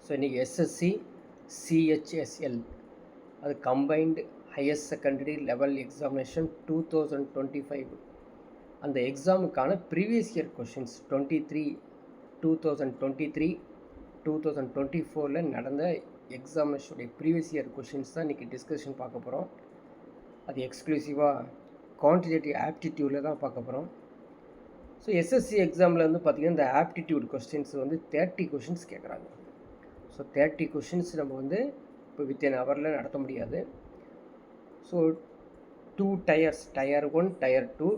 So இன்றைக்கி SSC CHSL அது combined higher secondary level examination 2025 அந்த எக்ஸாமுக்கான ப்ரீவியஸ் இயர் கொஷின்ஸ் 2024 நடந்த எக்ஸாமினேஷனுடைய ப்ரீவியஸ் இயர் கொஷின்ஸ் தான் இன்றைக்கி டிஸ்கஷன் பார்க்க போகிறோம். அது எக்ஸ்க்ளூசிவாக குவான்டிடேட்டிவ் ஆப்டிடியூடில் தான் பார்க்க போகிறோம். ஸோ எஸ்எஸ்சி எக்ஸாமில் வந்து பார்த்திங்கன்னா இந்த ஆப்டிடியூட் கொஸ்டின்ஸ் வந்து 30 கொஷின்ஸ் கேட்குறாங்க. ஸோ 30 கொஷின்ஸ் நம்ம வந்து இப்போ வித்தின் ஹவரில் நடத்த முடியாது. ஸோ 2 டயர்ஸ், டயர் 1 டயர் 2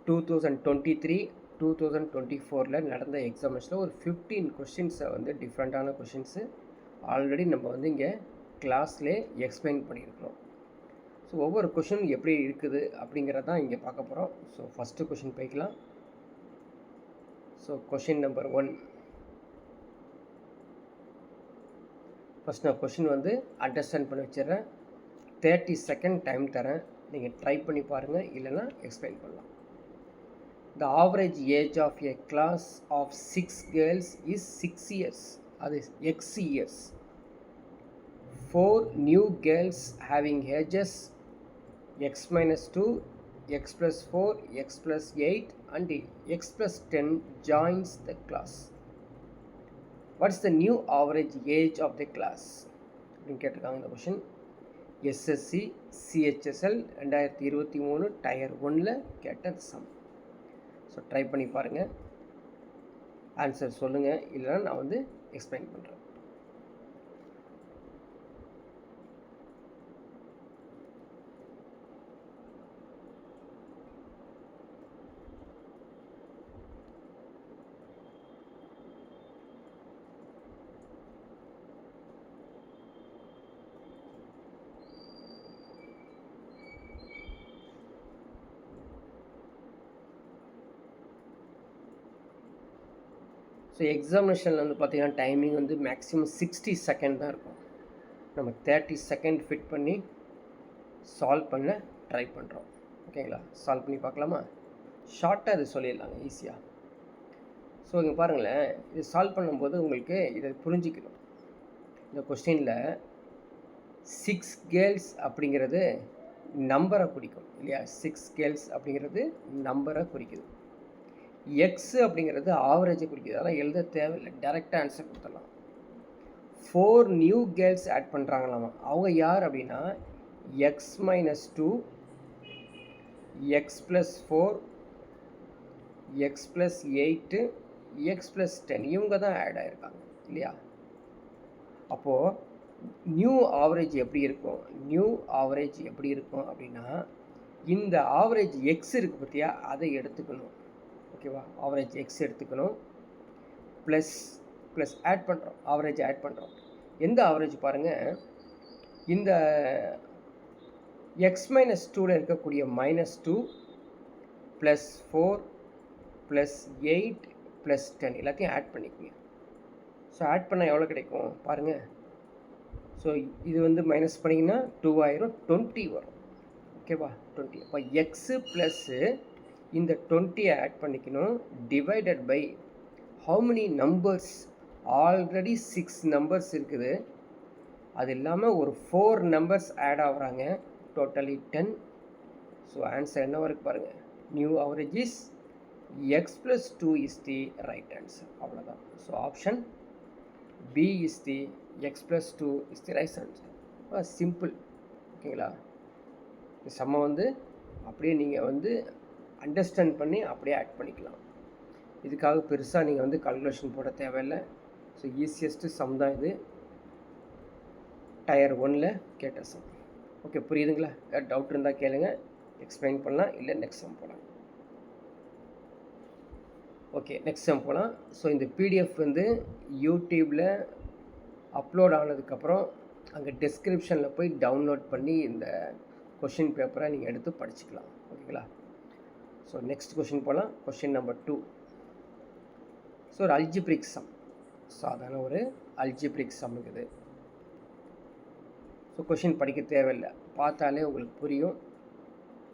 2023-2024 நடந்த எக்ஸாமினேஷனில் ஒரு 15 கொஷின்ஸை வந்து டிஃப்ரெண்ட்டான கொஷின்ஸு ஆல்ரெடி நம்ம வந்து இங்கே கிளாஸ்லே எக்ஸ்பிளைன் பண்ணியிருக்கிறோம். ஸோ ஒவ்வொரு கொஷின் எப்படி இருக்குது அப்படிங்கிறதான் இங்கே பார்க்க போகிறோம். ஸோ ஃபஸ்ட்டு கொஷின் போய்க்கலாம். So question number 1. ஃபஸ்ட் நான் கொஷின் வந்து அண்டர்ஸ்டாண்ட் பண்ணி வச்சிடுறேன். 30 செகண்ட் டைம் தரேன், நீங்கள் ட்ரை பண்ணி பாருங்கள், இல்லைன்னா எக்ஸ்பிளைன் பண்ணலாம். The average age of a class of 6 girls is 6 years. அது X years. 4 new girls having ages X minus 2, X plus 4, X plus 8 and X plus 10 joins the class. What is the new average age of the class? அப்படின்னு கேட்டிருக்காங்க இந்த question. SSC CHSL 2023 tyre 1 கேட்ட sum. So try பண்ணி பாருங்கள், answer சொல்லுங்கள், இல்லைன்னா நான் வந்து எக்ஸ்பிளைன் பண்ணுறேன். ஸோ எக்ஸாமினேஷனில் வந்து பார்த்திங்கன்னா டைமிங் வந்து மேக்ஸிமம் 60 செகண்ட் தான் இருக்கும். நம்ம 30 செகண்ட் ஃபிட் பண்ணி சால்வ் பண்ண ட்ரை பண்ணுறோம். ஓகேங்களா? சால்வ் பண்ணி பார்க்கலாமா? ஷார்ட்டாக இது சொல்லிடலாங்க ஈஸியாக. ஸோ இங்கே பாருங்களேன், இது சால்வ் பண்ணும்போது உங்களுக்கு இதை புரிஞ்சிக்கணும். இந்த கொஸ்டினில் 6 கேர்ள்ஸ் அப்படிங்கிறது நம்பரை குறிக்கும் இல்லையா? 6 கேர்ள்ஸ் அப்படிங்கிறது நம்பரை குறிக்குது. எக்ஸு அப்படிங்கிறது ஆவரேஜை குறிக்குது. அதெல்லாம் எழுத தேவையில்லை, டைரெக்டாக ஆன்சர் கொடுத்துடலாம். 4 நியூ கேர்ள்ஸ் ஆட் பண்ணுறாங்களாமா. அவங்க யார் அப்படின்னா X minus 2, X plus 4, X plus 8, X plus 10 இவங்க தான் ஆட் ஆகிருக்காங்க இல்லையா? அப்போது நியூ ஆவரேஜ் எப்படி இருக்கும்? நியூ ஆவரேஜ் எப்படி இருக்கும் அப்படின்னா இந்த ஆவரேஜ் எக்ஸ் இருக்குது பார்த்தியா, அதை எடுத்துக்கணும். ஓகேவா? ஆவரேஜ் எக்ஸ் எடுத்துக்கணும், ப்ளஸ் ஆட் பண்ணுறோம், ஆவரேஜ் ஆட் பண்ணுறோம். எந்த ஆவரேஜ் பாருங்கள், இந்த எக்ஸ் மைனஸ் 2ல் இருக்கக்கூடிய -2 +4 +8 +10 எல்லாத்தையும் ஆட் பண்ணிக்கோங்க. ஸோ ஆட் பண்ணால் எவ்வளோ கிடைக்கும் பாருங்கள். ஸோ இது வந்து மைனஸ் பண்ணிங்கன்னா 2 ஆயிரும், 20 வரும். ஓகேவா? 20. அப்போ எக்ஸு ப்ளஸ்ஸு இந்த 20 ஆட் பண்ணிக்கணும், divided by how many numbers. Already 6 numbers இருக்குது, அது இல்லாமல் ஒரு 4 நம்பர்ஸ் ஆட் ஆகுறாங்க, டோட்டலி 10. ஸோ ஆன்சர் என்ன வரைக்கும் பாருங்கள். New average is x plus 2 is the right answer. அவ்வளோதான். So option B is the x plus 2 is the right answer. Simple. ஓகேங்களா? இந்த சம்மை வந்து அப்படியே நீங்கள் வந்து அண்டர்ஸ்டாண்ட் பண்ணி அப்படியே ஆட் பண்ணிக்கலாம். இதுக்காக பெருசாக நீங்கள் வந்து கால்குலேஷன் போட தேவையில்லை. ஸோ ஈஸியஸ்ட்டு சம் தான் இது, டயர் 1 கேட்ட சம். ஓகே, புரியுதுங்களா? டவுட் இருந்தால் கேளுங்க, எக்ஸ்பிளைன் பண்ணலாம், இல்லை நெக்ஸ்ட் சம் போகலாம். ஓகே, நெக்ஸ்ட் சம் போகலாம். ஸோ இந்த பிடிஎஃப் வந்து யூடியூப்பில் அப்லோட் ஆனதுக்கப்புறம் அங்கே டிஸ்கிரிப்ஷனில் போய் டவுன்லோட் பண்ணி இந்த கொஷின் பேப்பரை நீங்கள் எடுத்து படிச்சுக்கலாம். ஓகேங்களா? ஸோ நெக்ஸ்ட் கொஷின் போகலாம். Question number 2. ஸோ ஒரு அல்ஜிப்ரிக் சம், சாதாரண ஒரு அல்ஜிப்ரிக் சம் இருக்குது. ஸோ கொஷின் படிக்க தேவையில்லை, பார்த்தாலே உங்களுக்கு புரியும்.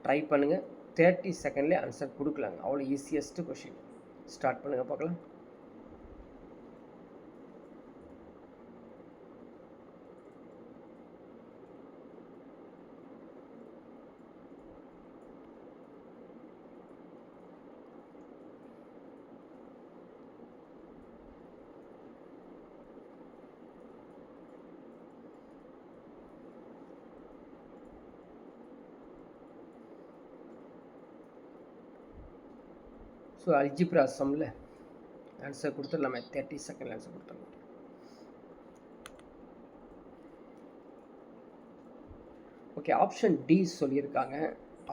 ட்ரை பண்ணுங்கள், 30 செகண்ட்லேயே ஆன்சர் கொடுக்கலாங்க. அவ்வளோ ஈஸியஸ்ட்டு கொஷின். ஸ்டார்ட் பண்ணுங்கள் பார்க்கலாம். ஸோ அல்ஜிப்ரா சம்மில் ஆன்சர் கொடுத்துடலாமே, 30 செகண்ட் ஆன்சர் கொடுத்துடலாம். ஓகே, ஆப்ஷன் டி சொல்லியிருக்காங்க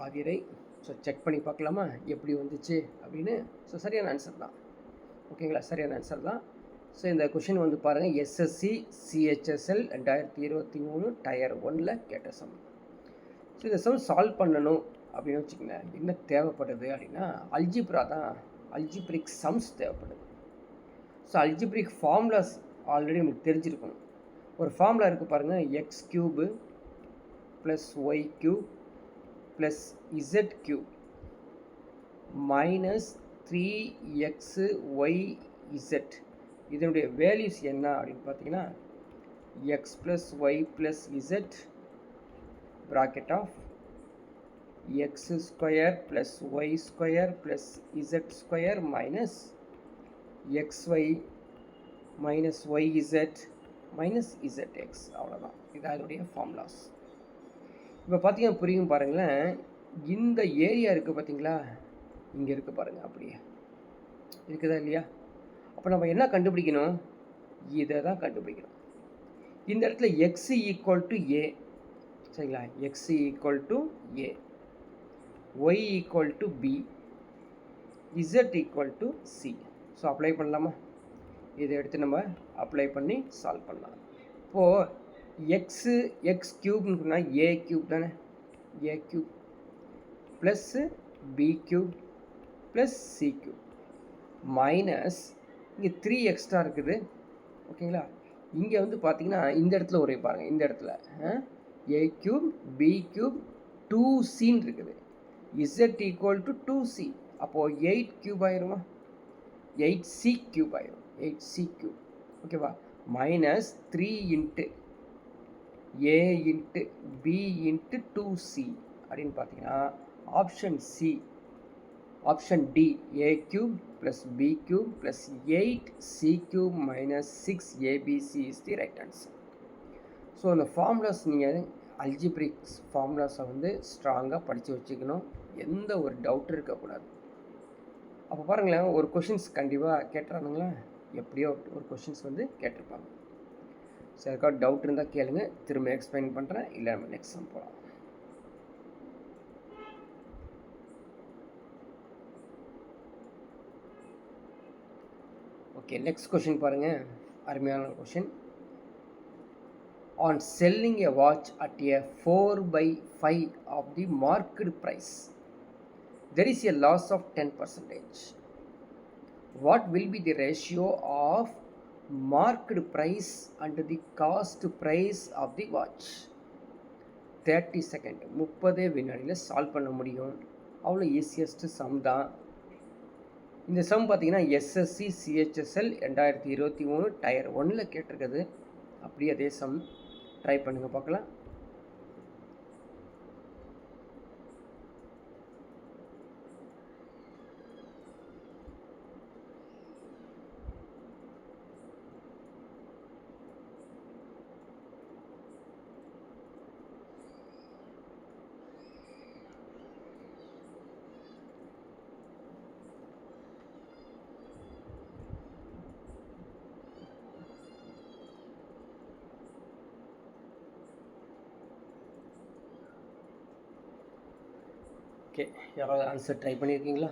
ஆதிரை. ஸோ செக் பண்ணி பார்க்கலாமா எப்படி வந்துச்சு அப்படின்னு. ஸோ சரியான ஆன்சர் தான். ஓகேங்களா, சரியான ஆன்சர் தான். ஸோ இந்த கொஷின் வந்து பாருங்கள், எஸ்எஸ்சி சிஹெச்எஸ்எல் 2023 டயர் 1ல் கேட்ட சம். ஸோ இந்த சம் சால்வ் பண்ணணும் அப்படின்னு வச்சுக்கோங்க, என்ன தேவைப்படுது அப்படின்னா அல்ஜிப்ரா தான், அல்ஜிப்ரிக் சம்ஸ் தேவைப்படுது. ஸோ அல்ஜிப்ரிக் ஃபார்முலாஸ் ஆல்ரெடி உங்களுக்கு தெரிஞ்சிருக்கணும். ஒரு ஃபார்முலா இருக்குது பாருங்கள், X cube plus Y cube plus Z cube minus 3xyz. இதனுடைய வேல்யூஸ் என்ன அப்படின்னு பார்த்தீங்கன்னா X plus Y plus Z bracket of X square plus Y square plus Z square minus XY minus Y Z minus Z X. அவ்வளோதான், இது அதனுடைய formulas. இப்போ பார்த்தீங்கன்னா புரியும் பாருங்களேன், இந்த ஏரியா இருக்குது பார்த்தீங்களா, இங்கே இருக்குது பாருங்கள், அப்படியே இருக்குதா இல்லையா? அப்போ நம்ம என்ன கண்டுபிடிக்கணும், இதை தான் கண்டுபிடிக்கணும். இந்த இடத்துல எக்ஸ் ஈக்குவல் டு ஏ, சரிங்களா, X equal to A, Y equal to B, Z equal to C. So apply பண்ணலாமா? இதை எடுத்து நம்ம அப்ளை பண்ணி சால்வ் பண்ணலாம். இப்போது எக்ஸ் கியூப்னு சொன்னால் ஏ கியூப் தானே, A cube plus B cube plus C cube minus இங்கே 3 எக்ஸ்ட்ரா இருக்குது. ஓகேங்களா, இங்கே வந்து பார்த்தீங்கன்னா இந்த இடத்துல ஒரே பாருங்கள், இந்த இடத்துல ஏ கியூப் பி கியூப் 2cன்னு இருக்குது, இசட் ஈக்குவல் டு 2c. அப்போது 8 கியூப் ஆயிருமா, 8c கியூப் ஆயிரும், 8c கியூப். ஓகேவா, minus 3 into A into B into 2c அப்படின்னு பார்த்தீங்கன்னா option C, option D, A cube plus B cube plus 8c cube minus 6abc is the right answer. So அந்த formulas நீங்கள் algebraics ஃபார்முலாஸை வந்து ஸ்ட்ராங்காக படித்து வச்சுக்கணும், எந்த ஒரு டவுட் இருக்கக்கூடாது. அப்போ பாருங்களேன், ஒரு கொஷின்ஸ் கண்டிப்பாக கேட்டுறானுங்களா, எப்படியோ ஒரு கொஷின்ஸ் வந்து கேட்டிருப்பாங்க. ஸோ யாருக்காவது டவுட் இருந்தால் கேளுங்க, திரும்ப எக்ஸ்பிளைன் பண்ணுறேன், இல்லை நம்ம நெக்ஸ்ட் சம் போகலாம். ஓகே, நெக்ஸ்ட் கொஷின் பாருங்கள், அருமையான question. On selling a watch at a 4/5 of the market price there is a loss of 10%. What will be the ratio of market price and the cost price of the watch? 30 second, 30 வினாடியில் solve பண்ண முடியும். அவ்வளோ easiest some தான். இந்த some பார்த்தீங்கன்னா SSC CHSL 2023 tier 1ல் கேட்டிருக்குது. அப்படியே அதே சம் ட்ரை பண்ணுங்கள் பார்க்கலாம். ஓகே, யாராவது ஆன்சர் ட்ரை பண்ணியிருக்கீங்களா?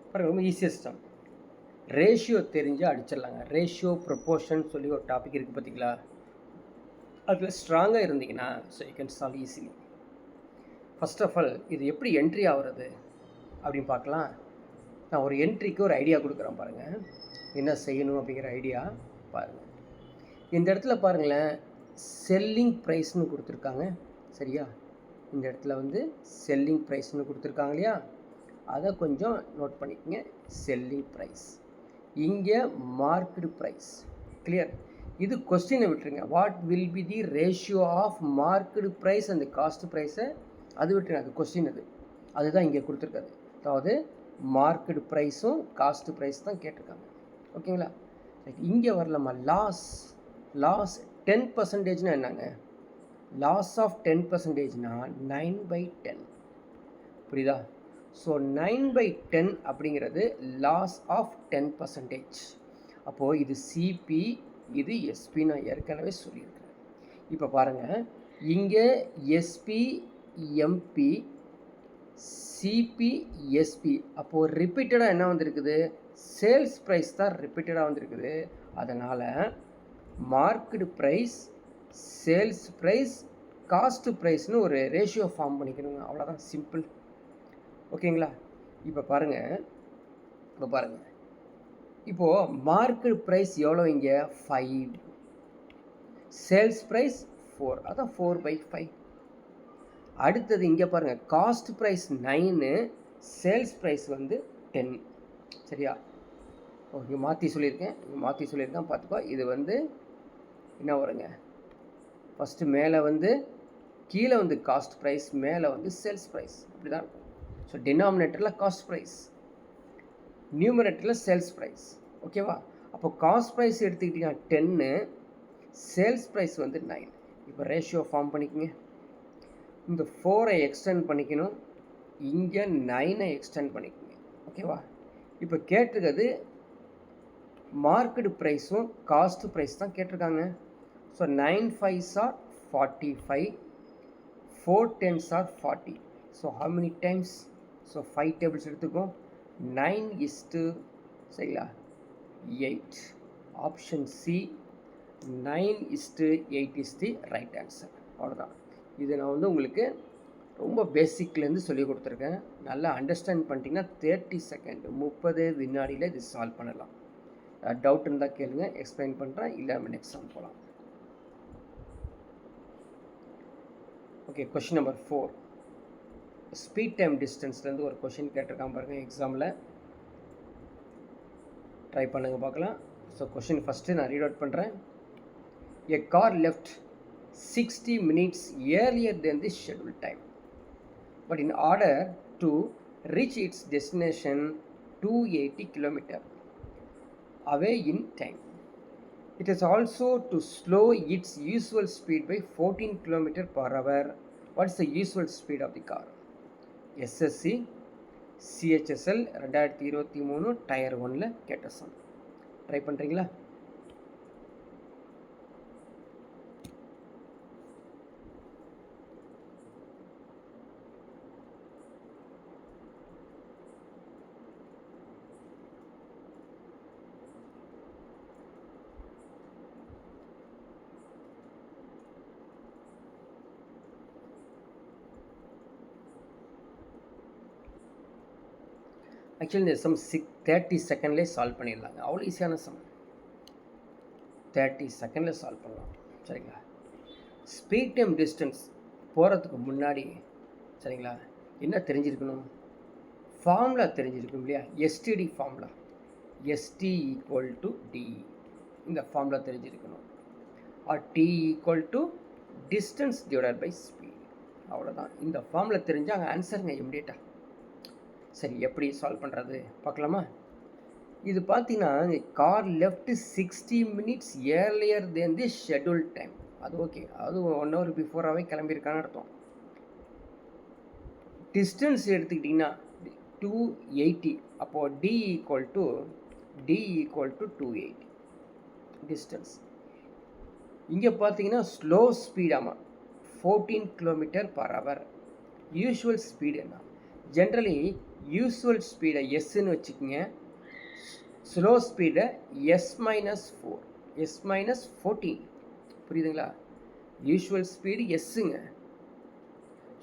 பாருங்கள், ரொம்ப ஈஸியஸ்ட் தான். ரேஷியோ தெரிஞ்சால் அடிச்சிடலாங்க. ரேஷியோ ப்ரொப்போர்ஷன் சொல்லி ஒரு டாபிக் இருக்குது பார்த்தீங்களா, அதில் ஸ்ட்ராங்காக இருந்தீங்கன்னா so you can solve easily. First of all இது எப்படி என்ட்ரி ஆகுறது அப்படின்னு பார்க்கலாம். நான் ஒரு என்ட்ரிக்கு ஒரு ஐடியா கொடுக்குறேன் பாருங்கள், என்ன செய்யணும் அப்படிங்கிற ஐடியா பாருங்கள். இந்த இடத்துல பாருங்களேன், செல்லிங் ப்ரைஸ்னு கொடுத்துருக்காங்க, சரியா? இந்த இடத்துல வந்து செல்லிங் ப்ரைஸ்னு கொடுத்துருக்காங்க இல்லையா, அதை கொஞ்சம் நோட் பண்ணிக்கோங்க. செல்லிங் ப்ரைஸ், இங்கே மார்க்கெட் ப்ரைஸ். கிளியர்? இது கொஸ்டினை விட்டுருங்க. What will be the ratio of market price and cost ப்ரைஸை அது விட்டுருங்க, அது கொஸ்டின். அதுதான் இங்கே கொடுத்துருக்காது. அதாவது மார்க்கெட் ப்ரைஸும் காஸ்ட் ப்ரைஸ் தான் கேட்டிருக்காங்க. ஓகேங்களா? இங்கே வரலாமா, லாஸ் 10%னா என்னங்க? லாஸ் ஆஃப் 10%னா 9/10. புரியுதா? ஸோ 9/10 அப்படிங்கிறது லாஸ் ஆஃப் 10%. அப்போது இது சிபி, இது எஸ்பி, நான் ஏற்கனவே சொல்லியிருக்கிறேன். இப்போ பாருங்கள், இங்கே எஸ்பி, எம்பி, சிபி, எஸ்பி. அப்போது ரிப்பீட்டடாக என்ன வந்திருக்குது? சேல்ஸ் ப்ரைஸ் தான் ரிப்பீட்டடாக வந்திருக்குது. அதனால் market price, sales price, cost ப்ரைஸ்னு ஒரு ரேஷியோ ஃபார்ம் பண்ணிக்கணுங்க. அவ்வளோதான், சிம்பிள். ஓகேங்களா? இப்போ பாருங்கள், இப்போது மார்க்கெட் ப்ரைஸ் எவ்வளோ? இங்கே 5, சேல்ஸ் ப்ரைஸ் 4, அதான் 4/5. அடுத்தது இங்கே பாருங்கள், காஸ்ட் ப்ரைஸ் 9, சேல்ஸ் ப்ரைஸ் வந்து 10. சரியா? ஓகே, மாற்றி சொல்லியிருக்கேன் பார்த்துக்கோ. இது வந்து என்ன வருங்க? ஃபஸ்ட்டு மேலே வந்து, கீழே வந்து காஸ்ட் ப்ரைஸ், மேலே வந்து சேல்ஸ் ப்ரைஸ், அப்படி தான் இருக்கும். ஸோ டினாமினேட்டரில் காஸ்ட் ப்ரைஸ், நியூமரேட்டரில் சேல்ஸ் ப்ரைஸ். ஓகேவா? அப்போ காஸ்ட் ப்ரைஸ் எடுத்துக்கிட்டிங்கன்னா 10, சேல்ஸ் ப்ரைஸ் வந்து 9. இப்போ ரேஷியோ ஃபார்ம் பண்ணிக்கோங்க. இந்த 4ஐ எக்ஸ்டெண்ட் பண்ணிக்கணும், இங்கே 9ஐ எக்ஸ்டெண்ட் பண்ணிக்கோங்க. ஓகேவா? இப்போ கேட்டிருக்கிறது மார்க்கெட் ப்ரைஸும் காஸ்ட் ப்ரைஸ் தான் கேட்டிருக்காங்க. So 9 5s are 45, 4 10s are 40. So how many times? So 5 tables எடுத்துக்கோம். 9:, சரிங்களா, 8. Option C 9:8 is the right answer. அவ்வளோதான். இது நான் வந்து உங்களுக்கு ரொம்ப பேசிக்லேருந்து சொல்லி கொடுத்துருக்கேன். நல்லா அண்டர்ஸ்டாண்ட் பண்ணிட்டீங்கன்னா 30 செகண்ட், 30 வினாடியில் இது சால்வ் பண்ணலாம். டவுட் இருந்தால் கேளுங்க, எக்ஸ்பிளைன் பண்ணுறேன். இல்லை நம்ம நெக்ஸ்ட் சம் போகலாம். Okay, question number 4. Speed time டிஸ்டன்ஸ்லேருந்து ஒரு கொஷின் கேட்டிருக்கான் பாருங்கள், எக்ஸாமில். ட்ரை பண்ணுங்கள், பார்க்கலாம். ஸோ கொஷின் ஃபஸ்ட்டு நான் ரீட் அவுட் பண்ணுறேன். A car left 60 minutes earlier than the scheduled time, but in order to reach its destination 280 km away in time, it is also to slow its usual speed by 14 km per hour. What is the usual speed of the car? SSC CHSL 2023 tier 1ல் கேட்ட some. Try பண்ணுறீங்களா? Actually இந்த some 30 செகண்ட்லேயே solve பண்ணிடலாங்க. அவ்வளோ ஈஸியான some, 30 செகண்டில் solve பண்ணலாம். சரிங்களா? ஸ்பீட் டைம் டிஸ்டன்ஸ் போகிறதுக்கு முன்னாடி, சரிங்களா, என்ன தெரிஞ்சிருக்கணும்? ஃபார்முலா தெரிஞ்சிருக்கும் இல்லையா? STD formula, ST = D. இந்த ஃபார்முலா தெரிஞ்சிருக்கணும். Or T = distance divided by speed. அவ்வளோதான். இந்த ஃபார்முலா தெரிஞ்சால் அங்கே ஆன்சருங்க இம்மிடியேட்டாக. சரி, எப்படி சால்வ் பண்ணுறது பார்க்கலாமா? இது பார்த்தீங்கன்னா, car left 60 minutes earlier than the scheduled time. அது ஓகே, அது 1 hour பிஃபோராகவே கிளம்பியிருக்கான்னு அர்த்தம். டிஸ்டன்ஸ் எடுத்துக்கிட்டிங்கன்னா 280. அப்போது D = 280 டிஸ்டன்ஸ். இங்கே பார்த்தீங்கன்னா ஸ்லோ ஸ்பீடாமா 14 km/h. யூஷுவல் ஸ்பீடு என்ன? ஜென்ரலி யூஸ்வல் ஸ்பீடை எஸ்ன்னு வச்சுக்கோங்க, ஸ்லோ ஸ்பீடை S-4, S-14. புரியுதுங்களா? யூஷுவல் ஸ்பீடு எஸ்ஸுங்க,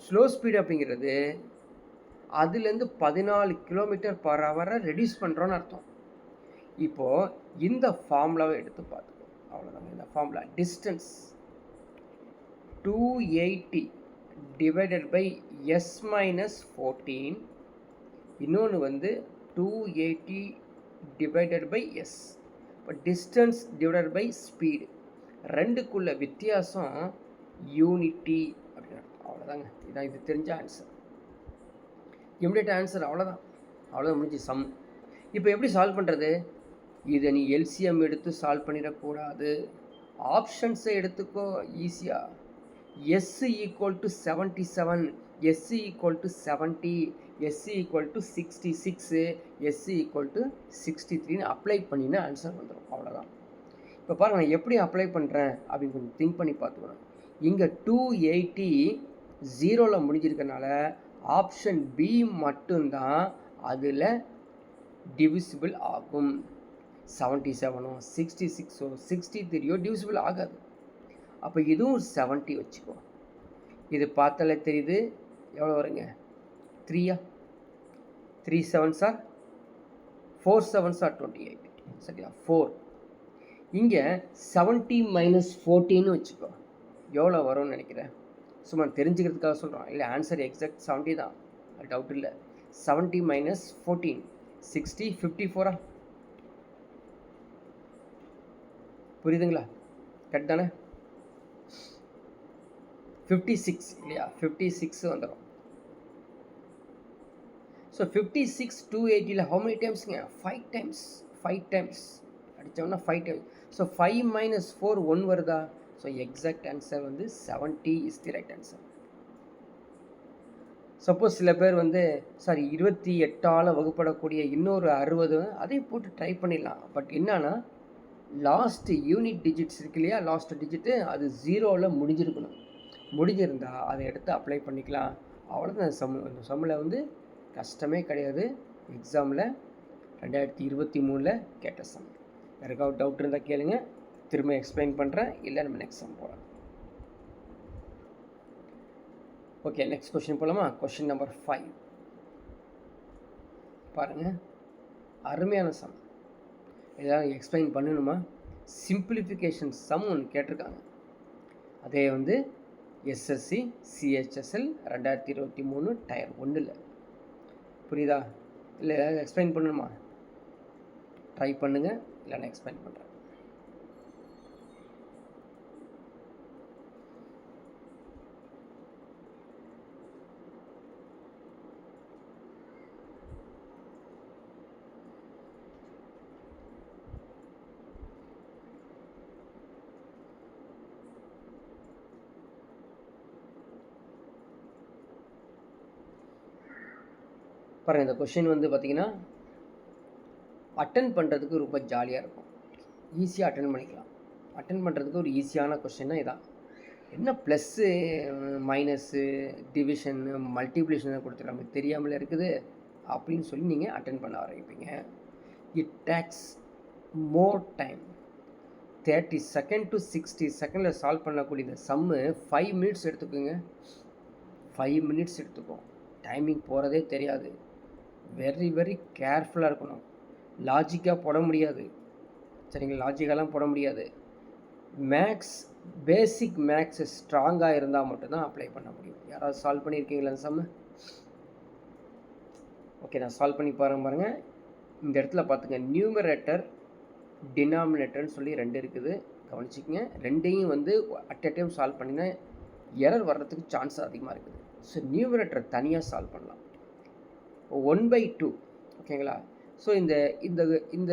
ஸ்லோ ஸ்பீடு அப்படிங்கிறது அதுலேருந்து 14 km/h ரெடியூஸ் பண்ணுறோன்னு அர்த்தம். இப்போது இந்த ஃபார்முலாவை எடுத்து பார்த்துக்கோ. அவ்வளோதாங்க. இந்த formula distance 280 divided by S-14, இன்னொன்று வந்து 280 டிவைடட் பை எஸ். இப்போ டிஸ்டன்ஸ் டிவைடட் பை ஸ்பீடு, ரெண்டுக்குள்ள வித்தியாசம் யூனிட்டி அப்படின்னு அர்த்தம். அவ்வளோதாங்க. இதான் இது தெரிஞ்ச ஆன்சர், இமிடியேட் ஆன்சர். அவ்வளோதான் முடிஞ்சு சம். இப்போ எப்படி சால்வ் பண்ணுறது? இதை நீ எல்சிஎம் எடுத்து சால்வ் பண்ணிடக்கூடாது, ஆப்ஷன்ஸை எடுத்துக்கோ ஈஸியாக. S = 77, S = 70, SC equal to 66, SC equal to 63ன்னு அப்ளை பண்ணினா ஆன்சர் வந்துடும். அவ்வளோதான். இப்போ பாருங்கள் நான் எப்படி அப்ளை பண்ணுறேன் அப்படின்னு கொஞ்சம் திங்க் பண்ணி பார்த்துக்கணும். இங்கே 280 0ல் முடிஞ்சிருக்கனால ஆப்ஷன் பி மட்டும்தான் அதில் டிவிசிபிள் ஆகும். 77ஓ 66ஓ 63ஓ டிவிசிபிள் ஆகாது. அப்போ இதுவும் 70 வச்சுக்கோ. இது பார்த்தாலே தெரியுது எவ்வளோ வருங்க, 3 3 7s are 4 7s are 28. சரியா, 4. இங்கே 70 மைனஸ் 14 வச்சுக்கோ, எவ்வளோ வரும்னு நினைக்கிறேன். சும்மா தெரிஞ்சுக்கிறதுக்காக சொல்கிறோம், இல்லை ஆன்சர் எக்ஸாக்ட் 70 தான், அது டவுட் இல்லை. 70 மைனஸ் 14 60 54. புரியுதுங்களா? கரெக்ட் தானே? 56 இல்லையா, 56 வந்துடும். ஸோ 56 280ல் how many டைம்ஸுங்க, 5 டைம்ஸ். 5 டைம்ஸ் அடித்தோம்னா 5 டைம்ஸ். ஸோ 5 மைனஸ் 4 1 வருதா? ஸோ எக்ஸாக்ட் ஆன்சர் வந்து 70 is the right answer. Suppose சில பேர் வந்து சாரி 28ஆல் வகுப்படக்கூடிய இன்னொரு 60 அதையும் போட்டு ட்ரை பண்ணிடலாம். பட் என்னன்னா லாஸ்ட் யூனிட் டிஜிட்ஸ் இருக்கு இல்லையா, லாஸ்ட் டிஜிட்டு அது 0ல் முடிஞ்சிருக்கணும். முடிஞ்சிருந்தா அதை எடுத்து அப்ளை பண்ணிக்கலாம். அவ்வளோதான். இந்த சம்மில் வந்து கஷ்டமே கிடையாது. எக்ஸாமில் 2023ல் கேட்ட சம். யாருக்காவது டவுட் இருந்தால் கேளுங்க, திரும்ப எக்ஸ்பிளைன் பண்ணுறேன், இல்லை நம்ம நெக்ஸ்ட் சம் போகலாம். ஓகே, நெக்ஸ்ட் கொஷின் போகலாமா? கொஷின் நம்பர் 5 பாருங்கள், அருமையான சம். ஏதாவது எக்ஸ்பிளைன் பண்ணணுமா? சிம்பிளிஃபிகேஷன் சம் ஒன்று கேட்டிருக்காங்க. அதே வந்து எஸ்எஸ்சி சிஹெச்எஸ்எல் 2023 டயர் 1ல். புரியுதா? இல்லை ஏதாவது எக்ஸ்பிளைன் பண்ணணுமா? ட்ரை பண்ணுங்கள், இல்லை நான் எக்ஸ்பிளைன் பண்ணுறேன். பாருங்கள், இந்த கொஷின் வந்து பார்த்திங்கன்னா அட்டன் பண்ணுறதுக்கு ரொம்ப ஜாலியாக இருக்கும், ஈஸியாக அட்டன் பண்ணிக்கலாம். அட்டன் பண்ணுறதுக்கு ஒரு ஈஸியான கொஷின்னா இதான். என்ன ப்ளஸ்ஸு மைனஸ்ஸு டிவிஷன்னு மல்டிப்ளிகேஷன் கொடுத்து நமக்கு தெரியாமல் இருக்குது அப்படின்னு சொல்லி நீங்கள் அட்டன் பண்ண ஆரம்பிப்பீங்க. It takes more time. 30 second to 60 செகண்டில் சால்வ் பண்ணக்கூடிய இந்த சம்மு 5 மினிட்ஸ் எடுத்துக்கோங்க. 5 மினிட்ஸ் எடுத்துக்கும். டைமிங் போகிறதே தெரியாது. வெரி வெரி கேர்ஃபுல்லாக இருக்கணும். லாஜிக்காக போட முடியாது, சரிங்களா? லாஜிக்கெல்லாம் போட முடியாது. மேக்ஸ் பேசிக் மேக்ஸ் ஸ்ட்ராங்காக இருந்தால் மட்டும்தான் அப்ளை பண்ண முடியும். யாராவது சால்வ் பண்ணியிருக்கீங்களா அந்த சம்மு? ஓகே, நான் சால்வ் பண்ணி பாருங்கள். இந்த இடத்துல பார்த்துங்க, நியூமரேட்டர் டினாமினேட்டர்னு சொல்லி 2 இருக்குது, கவனிச்சிக்கங்க. ரெண்டையும் வந்து அட் அ டைம் சால்வ் பண்ணினா எரர் வர்றதுக்கு சான்ஸ் அதிகமாக இருக்குது. ஸோ நியூமரேட்டர் தனியாக சால்வ் பண்ணலாம். 1/2 ஓகேங்களா? ஸோ இந்த இந்த இந்த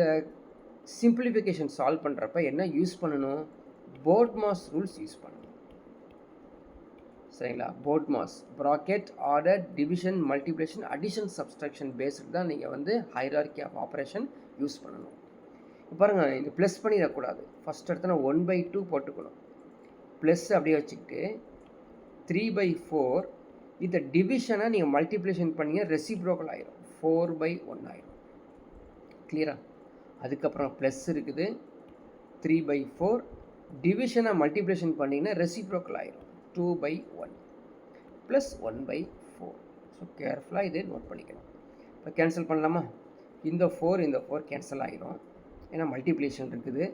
சிம்பிளிஃபிகேஷன் சால்வ் பண்ணுறப்ப என்ன யூஸ் பண்ணணும்? போர்ட்மாஸ் ரூல்ஸ் யூஸ் பண்ணணும், சரிங்களா? போர்ட்மாஸ் bracket order division multiplication addition subtraction based தான் நீங்கள் வந்து ஹைரார்கி ஆஃப் ஆப்ரேஷன் யூஸ் பண்ணணும். இப்போ பாருங்கள், இது ப்ளஸ் பண்ணிடக்கூடாது. ஃபஸ்ட் இடத்துல 1/2 போட்டுக்கணும். ப்ளஸ் அப்படியே வச்சுக்கிட்டு 3/4 இந்த டிவிஷனை நீங்கள் மல்டிப்ளிகேஷன் பண்ணி ரெசிப்ரோக்கல் ஆயிரும், 4/1 ஆயிரும். கிளியரா? அதுக்கப்புறம் ப்ளஸ் இருக்குது, 3/4 டிவிஷனை மல்டிப்ளிகேஷன் பண்ணிங்கன்னா ரெசிப்ரோக்கல் ஆயிரும், 2/1 ப்ளஸ் 1/4. ஸோ கேர்ஃபுல்லாக இதை நோட் பண்ணிக்கணும். இப்போ கேன்சல் பண்ணலாமா? இந்த 4 கேன்சல் ஆகிரும், ஏன்னா மல்டிப்ளிகேஷன் இருக்குது.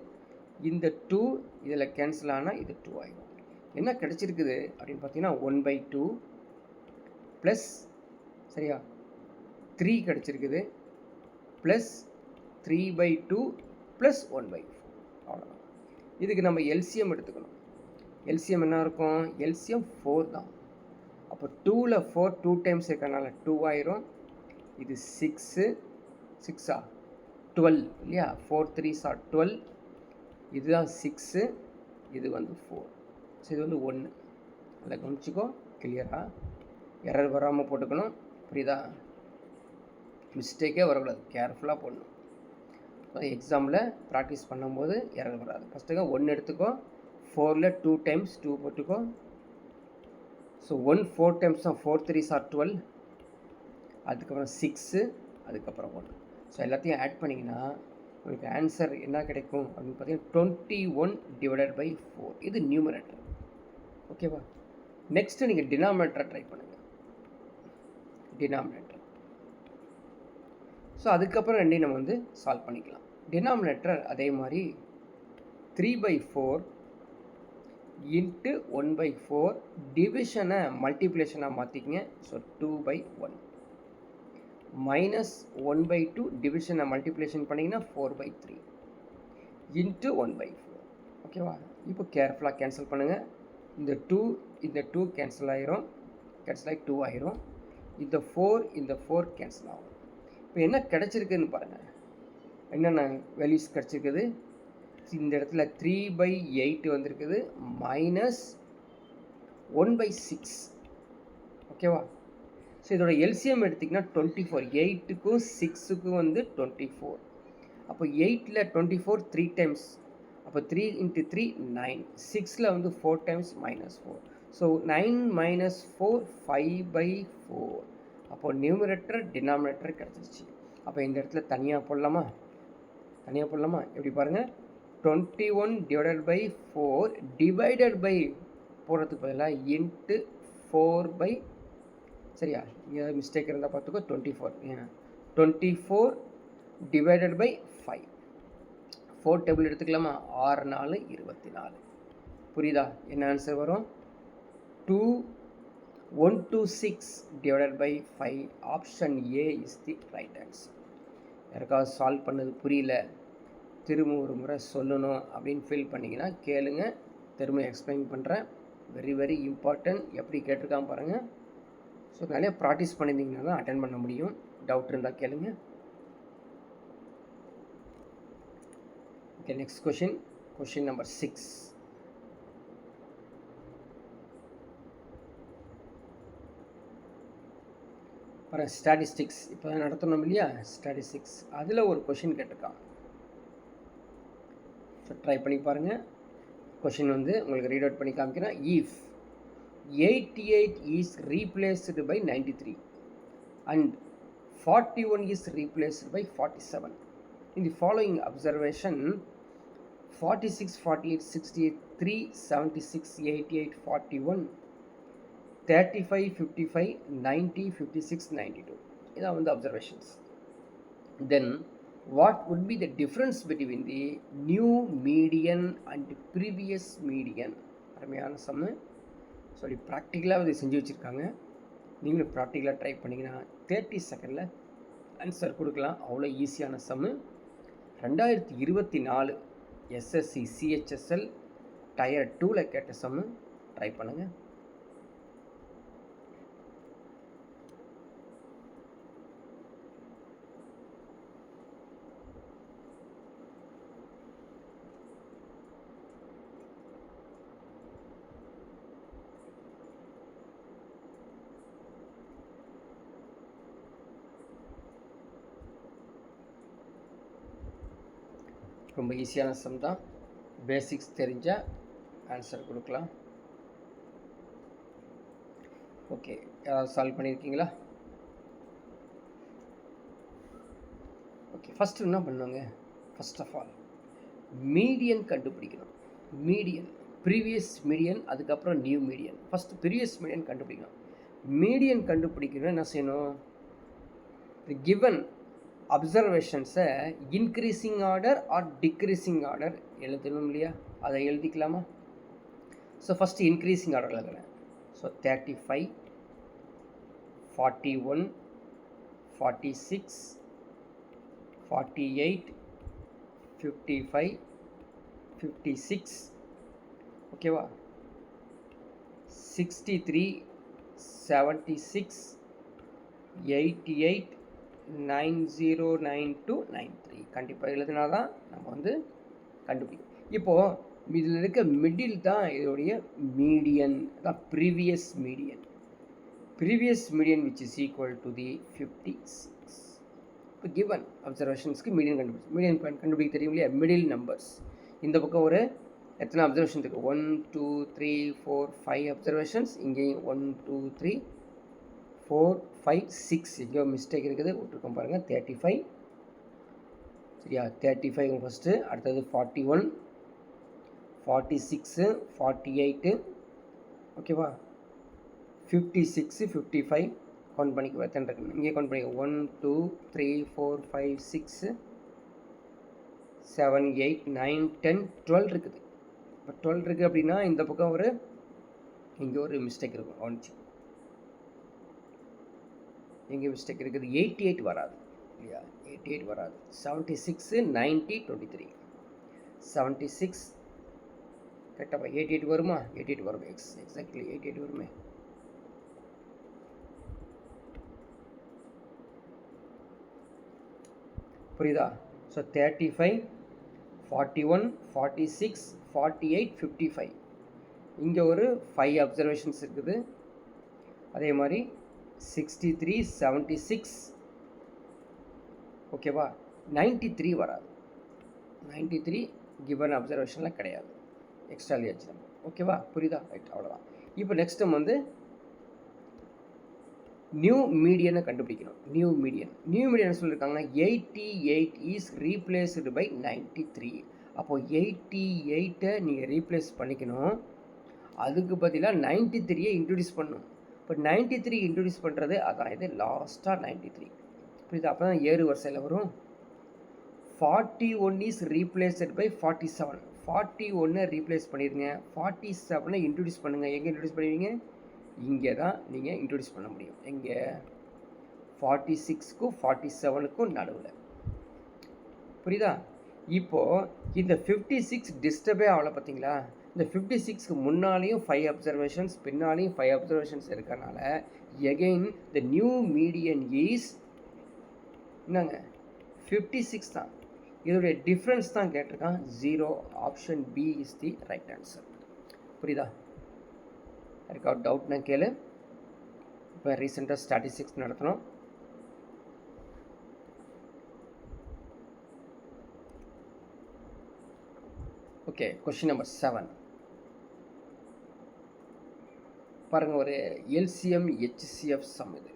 இந்த 2 இதில் கேன்சல் ஆனால் இது 2 ஆகிடும். என்ன கிடச்சிருக்குது அப்படின்னு பார்த்தீங்கன்னா 1/2 ப்ளஸ், சரியா, 3 கிடச்சிருக்குது, ப்ளஸ் 3/2 ப்ளஸ் 1/4. அவ்வளோதான். இதுக்கு நம்ம எல்சிஎம் எடுத்துக்கணும். எல்சிஎம் என்ன இருக்கும்? எல்சிஎம் 4 தான். அப்போ 2ல் 4 2 டைம்ஸ் இருக்கனால 2 ஆயிரும். இது 6 12 இல்லையா? 4 3s are 12. இதுதான் 6, இது வந்து 4. ஸோ இது வந்து 1. அதில் கவனிச்சிக்கோ, கிளியராக எரர் வராமல் போட்டுக்கணும். புரியுதா? மிஸ்டேக்கே வரக்கூடாது, கேர்ஃபுல்லாக போடணும். எக்ஸாமில் ப்ராக்டிஸ் பண்ணும்போது எரர் வராது. ஃபஸ்ட்டுங்க 1 எடுத்துக்கோ, 4ல் 2 டைம்ஸ் 2 போட்டுக்கோ. ஸோ 1 4 டைம்ஸ் தான், 4 3s are 12, அதுக்கப்புறம் 6, அதுக்கப்புறம் 1. ஸோ எல்லாத்தையும் ஆட் பண்ணிங்கன்னா உங்களுக்கு ஆன்சர் என்ன கிடைக்கும் அப்படின்னு பார்த்தீங்கன்னா 21 டிவைடட் பை 4. இது நியூமரேட்டர். ஓகேவா? நெக்ஸ்ட்டு நீங்கள் டினாமினேட்டரை ட்ரை பண்ணுங்கள். டினாமினேட்டர். ஸோ அதுக்கப்புறம் ரெண்டையும் நம்ம வந்து சால்வ் பண்ணிக்கலாம். டினாமினேட்டர் அதே மாதிரி 3/4 இன்ட்டு 1/4 டிவிஷனை மல்டிப்ளிகேஷனாக மாற்றிக்கங்க. ஸோ 2/1 மைனஸ் 1/2 டிவிஷனை மல்டிப்ளிகேஷன் பண்ணிங்கன்னா 4/3 இன்ட்டு 1/4. ஓகேவா? இப்போ கேர்ஃபுல்லாக கேன்சல் பண்ணுங்கள். இந்த 2 கேன்சல் ஆகிரும், கேன்சல் ஆகி 2 ஆகிரும். இந்த 4 கேன்சல் ஆகும். இப்போ என்ன கிடச்சிருக்குன்னு பாருங்கள், என்னென்ன வேல்யூஸ் கிடச்சிருக்குது. இந்த இடத்துல 3/8 வந்திருக்குது, மைனஸ் 1/6. ஓகேவா? ஸோ இதோட எல்சிஎம் எடுத்திங்கன்னா 24. 8க்கும் 6க்கும் வந்து 24. அப்போ 8ல் 24 3 டைம்ஸ், அப்போ 3 × 3 9. 6ல் வந்து 4 டைம்ஸ் -4. ஸோ 9 - 4 5/4. அப்போது நியூமரேட்டர் டினாமினேட்டர் கிடச்சிருச்சு. அப்போ இந்த இடத்துல தனியாக போடலாமா? எப்படி பாருங்கள், 21 டிவைடட் பை 4 டிவைடட் பை போடுறதுக்கு பதிலாக இன்ட்டு 4/, சரியா? இங்கே மிஸ்டேக் இருந்தால் பார்த்துக்கோ. 24 டிவைடட் பை 5. 4 டேபிள் எடுத்துக்கலாமா? 6 4 24. புரியுதா? என்ன ஆன்சர் வரும்? 2126 divided by 5. Option A is the right answer. யாருக்காவது சால்வ் பண்ணது புரியல, திரும்ப ஒரு முறை சொல்லணும் அப்படின்னு ஃபீல் பண்ணிங்கன்னா கேளுங்க, திரும்ப எக்ஸ்பிளைன் பண்ணுறேன். Very very important. எப்படி கேட்டிருக்கான் பாருங்கள். ஸோ நிறைய ப்ராக்டிஸ் பண்ணியிருந்தீங்கன்னா தான் அட்டென்ட் பண்ண முடியும். டவுட் இருந்தால் கேளுங்க. Okay, next question number 6. பாருங்கள், ஸ்டாட்டிஸ்டிக்ஸ் இப்போ தான் நடத்தணும் இல்லையா? ஸ்டாட்டிஸ்டிக்ஸ் அதில் ஒரு கொஷின் கேட்டிருக்கான். ஸோ ட்ரை பண்ணி பாருங்கள். கொஷின் வந்து உங்களுக்கு ரீட் அவுட் பண்ணி காமிக்கிறேன். If 88 is replaced by 93 and 41 is replaced by 47. In the following observation, 46, 48, 63, 76, 88, 41, 35, 55, 90, 56, 92. இதான் வந்து observations. Then what would be the difference between the new median and previous median? அருமையான சம்மு. சொல்லி ப்ராக்டிக்கலாக இது செஞ்சு வச்சுருக்காங்க. நீங்களும் ப்ராக்டிக்கலாக ட்ரை பண்ணிங்கன்னா 30 செகண்டில் ஆன்சர் கொடுக்கலாம். அவ்வளோ ஈஸியான சம்மு. 2024 எஸ்எஸ்சி சிஹெச்எஸ்எல் டயர் 2ல் கேட்ட சம்மு. ட்ரை பண்ணுங்கள். ரொம்ப ஈஸியான சம் தான். பேசிக்ஸ் தெரிஞ்சால் ஆன்சர் கொடுக்கலாம். ஓகே, யாராவது சால்வ் பண்ணியிருக்கீங்களா? ஓகே, ஃபஸ்ட்டு என்ன பண்ணுவாங்க? ஃபஸ்ட் ஆஃப் ஆல் மீடியன் கண்டுபிடிக்கணும். மீடியன், ப்ரீவியஸ் மீடியன், அதுக்கப்புறம் new median. First previous median கண்டுபிடிக்கணும். மீடியன் கண்டுபிடிக்கணும் என்ன செய்யணும்? கிவன் அப்சர்வேஷன்ஸை increasing order or decreasing order எழுதணும் இல்லையா? அதை எழுதிக்கலாமா? ஸோ ஃபஸ்ட்டு இன்க்ரீஸிங் ஆர்டர் எழுதுகிறேன். ஸோ 35, 41, 46, 48, 55, 56, ஓகேவா? 63, 76, 88, 9092 93 கண்டிப்பாக எழுதினா தான் நம்ம வந்து கண்டுபிடிக்கும். இப்போது இதில் இருக்க மிடில் தான் இதோடைய மீடியன் தான், previous median. Previous median which is equal to தி 56. இப்போ கிவன் அப்சர்வேஷன்ஸ்க்கு மீடியன் கண்டுபிடிக்க தெரியும் இல்லையா? Middle numbers. இந்த பக்கம் ஒரு எத்தனை அப்சர்வேஷன் இருக்குது? 1 2 3 4 5 அப்சர்வேஷன்ஸ். இங்கேயும் 1 2 3 4 5 6. எங்கேயோ மிஸ்டேக் இருக்குது, விட்டுருக்கோம் பாருங்கள். 35 சரியா? 35 ஃபஸ்ட்டு. அடுத்தது 41 46 48 ஓகேவா? 56 55 கவுண்ட் பண்ணிக்க எத்தனை இருக்குன்னு இங்கே கவுண்ட் பண்ணிக்க. 1 2 3 4 5 6 7 8 9 10 12 இருக்குது. இப்போ 12 இருக்குது அப்படின்னா இந்த பக்கம் ஒரு இங்கே ஒரு மிஸ்டேக் இருக்கும். கவனிச்சு எங்கே மிஸ்டேக் இருக்குது? 88 வராது இல்லையா? 88 வராது. 76 90 23 76 கரெக்டாக 88 வருமா? 88 வரும். எக்ஸாக்ட்லி 88 வருமே. புரியுதா? ஸோ 35 41 46 48 55 இங்கே ஒரு 5 அப்சர்வேஷன்ஸ் இருக்குது. அதே மாதிரி 63 76 ஓகேவா? 93 வராது. 93 கிவன் அப்சர்வேஷனில் கிடையாது, எக்ஸ்ட்ரா லியாச்சு நம்ம. ஓகேவா? புரியுதா? ரைட், அவ்வளோதான். இப்போ நெக்ஸ்ட் நம்ம வந்து நியூ மீடியனை கண்டுபிடிக்கணும். நியூ மீடியன் சொல்லியிருக்காங்கன்னா 88 இஸ் ரீப்ளேஸ்டு பை 93. அப்போது 88 நீங்கள் ரீப்ளேஸ் பண்ணிக்கணும். அதுக்கு பதிலாக 93 இன்ட்ரடியூஸ் பண்ணணும். இப்போ 93 இன்ட்ரடியூஸ் பண்ணுறது அதான் இது லாஸ்ட்டாக 93. புரியுது? அப்போ தான் ஏறு வரிசையில் வரும். 41 இஸ் ரீப்ளேஸ்டு பை 47. 41 ரீப்ளேஸ் பண்ணிடுங்க. 47 இன்ட்ரடியூஸ் பண்ணுங்கள். எங்கே இன்ட்ரடியூஸ் பண்ணுவீங்க? இங்கே தான் நீங்கள் இன்ட்ரடியூஸ் பண்ண முடியும். எங்கே? 46க்கும் 47க்கும் நடுவில். புரியுதா? இப்போது இந்த 56 டிஸ்டர்பே ஆகலை பார்த்தீங்களா? இந்த 56க்கு முன்னாலேயும் 5 அப்சர்வேஷன்ஸ், பின்னாலேயும் 5 அப்சர்வேஷன்ஸ் இருக்கனால again the new median is என்னங்க? 56 தான். இதோடைய டிஃப்ரென்ஸ் தான் கேட்டிருக்கான். 0. Option B is the right answer. புரியுதா? யாருக்காவது டவுட்னா கேளு. இப்போ ரீசெண்டாக ஸ்டாட்டிஸ்டிக்ஸ் நடத்தணும். ஓகே, கொஸ்டின் நம்பர் 7 பாருங்கள். ஒரு எல்சிஎம் ஹெச்சிஎஃப் சம் இது.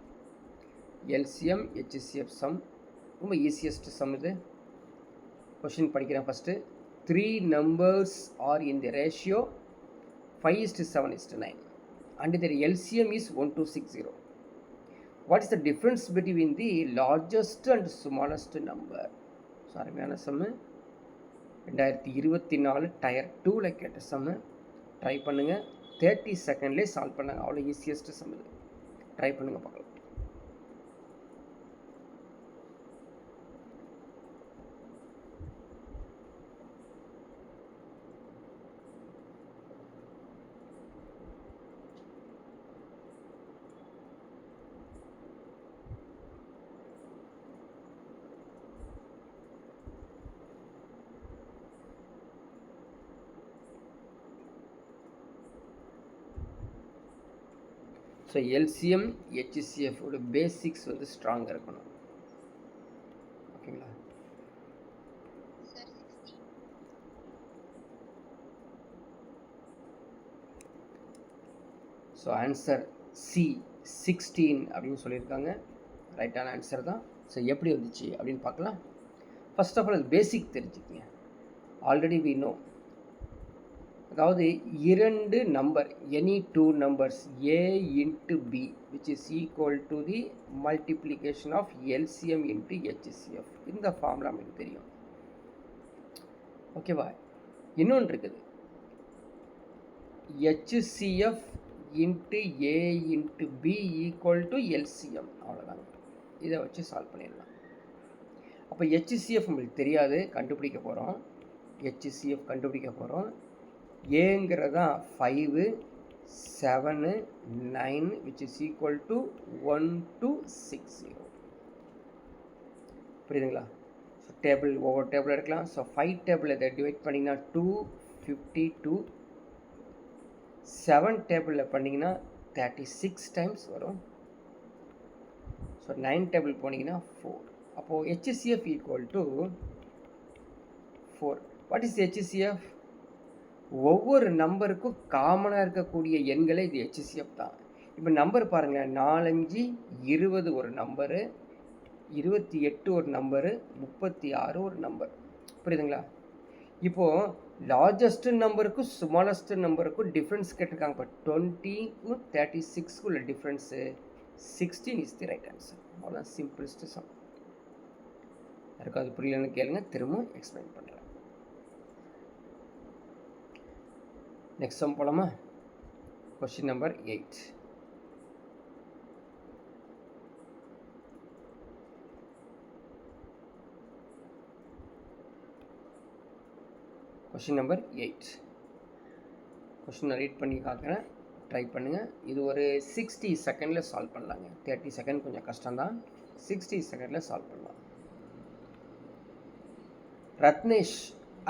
எல்சிஎம் ஹெச்சிஎஃப் சம் ரொம்ப ஈஸியஸ்ட் சம் இது. கொஸ்டின் படிக்கிறேன் first. 3 numbers are in the ratio 5:7:9 and their LCM is 1260. What is the difference between the largest and smallest number? So அருமையான சம்மு. 2024 tyre 2ல் கேட்ட சம்மு. Try பண்ணுங்கள். 30 செகண்ட்லேயே solve பண்ணாங்க. அவ்வளோ ஈஸியஸ்ட் சம் இது. ட்ரை பண்ணுங்கள், பார்க்கலாம். ஸோ எல்சிஎம் ஹெச்சிஎஃபோட பேசிக்ஸ் வந்து ஸ்ட்ராங்காக இருக்கணும். ஓகேங்களா? ஸோ ஆன்சர் சி 16 அப்படின்னு சொல்லியிருக்காங்க. ரைட்டான ஆன்சர் தான். ஸோ எப்படி வந்துச்சு அப்படின்னு பார்க்கலாம். ஃபர்ஸ்ட் ஆஃப் ஆல் அது பேசிக் தெரிஞ்சுக்கங்க. ஆல்ரெடி வி நோ, அதாவது 2 number, any 2 numbers a into b which is equal to the multiplication of LCM into HCF. இந்த ஃபார்முலா நமக்கு தெரியும். ஓகேவா? இன்னொன்று இருக்குது, HCF into a into b equal to LCM. அவ்வளோதாங்க. இதை வச்சு சால்வ் பண்ணிடலாம். அப்போ HCF நம்மளுக்கு தெரியாது, கண்டுபிடிக்க போகிறோம். HCF கண்டுபிடிக்க போகிறோம். ஏங்கிறதா 5 7 9 which is equal to 1260. புரியுதுங்களா? ஸோ டேபிள் ஒவ்வொரு டேபிள் எடுக்கலாம். ஸோ 5 டேபிள் இதை டிவைட் பண்ணிங்கன்னா 252. 7 டேபிளில் பண்ணிங்கன்னா 36 டைம்ஸ் வரும். ஸோ 9 டேபிள் போனீங்கன்னா 4. அப்போது HCF equal to 4. What is HCF? ஒவ்வொரு நம்பருக்கும் காமனாக இருக்கக்கூடிய எண்களை இது HCF தான். இப்போ நம்பர் பாருங்கள், 4 5 20 ஒரு நம்பரு, 28 ஒரு நம்பரு, 36 ஒரு நம்பர். புரியுதுங்களா? இப்போது லார்ஜஸ்ட் நம்பருக்கும் ஸ்மாலஸ்ட் நம்பருக்கும் டிஃப்ரென்ஸ் கேட்டிருக்காங்க. இப்போ 20க்கும் 36க்கும் உள்ள difference 16 is the right answer. அவ்வளோதான், சிம்பிள்ஸ்ட் சம். யாருக்கும் அது புரியலன்னு கேளுங்க, திரும்ப எக்ஸ்பிளைன் பண்ணுறேன். நெக்ஸ்ட் சம் போலாமா? Question number 8. Question number 8. கொஸ்டினை ரீட் பண்ணி பார்க்குறேன், ட்ரை பண்ணுங்கள். இது ஒரு 60 செகண்டில் சால்வ் பண்ணலாங்க. 30 செகண்ட் கொஞ்சம் கஷ்டம்தான், 60 செகண்டில் சால்வ் பண்ணலாம். Ratnesh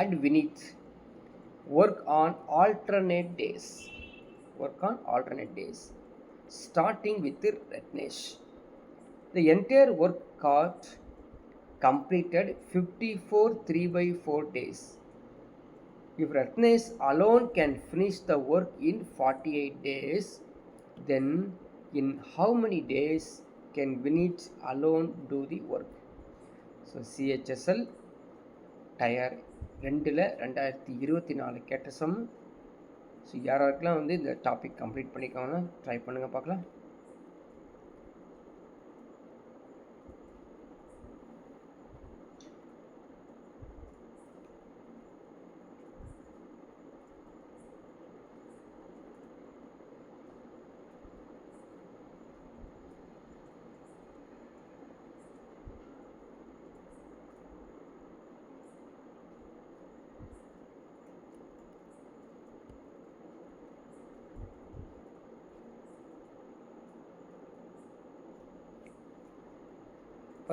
and Vineet work on alternate days. Starting with Ratnesh. The entire work got completed 54 3/4 days. If Ratnesh alone can finish the work in 48 days, then in how many days can Vineet alone do the work? So CHSL tier 2ல் 2024 கேட்ட sum. So யாராருக்கெல்லாம் வந்து இந்த topic complete பண்ணிக்கோங்கன்னா try பண்ணுங்கள், பார்க்கலாம்.